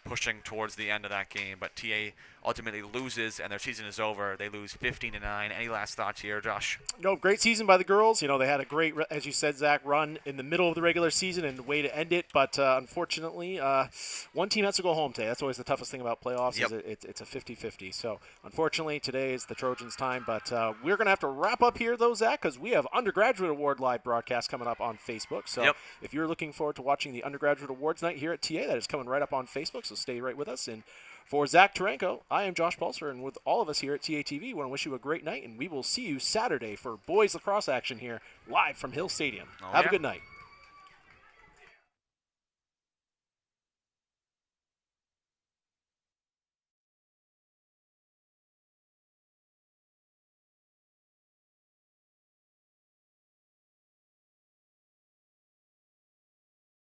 pushing towards the end of that game, but TA ultimately loses and their season is over. They lose 15-9. Any last thoughts here, Josh? No, great season by the girls. You know, they had a great, as you said, Zach, run in the middle of the regular season and a way to end it. But unfortunately, one team has to go home today. That's always the toughest thing about playoffs. Yep. Is it's a 50-50. So unfortunately, today is the Trojans' time. But we're going to have to wrap up here, though, Zach, because we have Undergraduate Award live broadcast coming up on Facebook. So if you're looking forward to watching the Undergraduate Awards night here at TA, that is coming right up on Facebook. So stay right with us. And for Zach Taranko, I am Josh Pulser, and with all of us here at TATV, we want to wish you a great night, and we will see you Saturday for boys lacrosse action here live from Hill Stadium. Have a good night.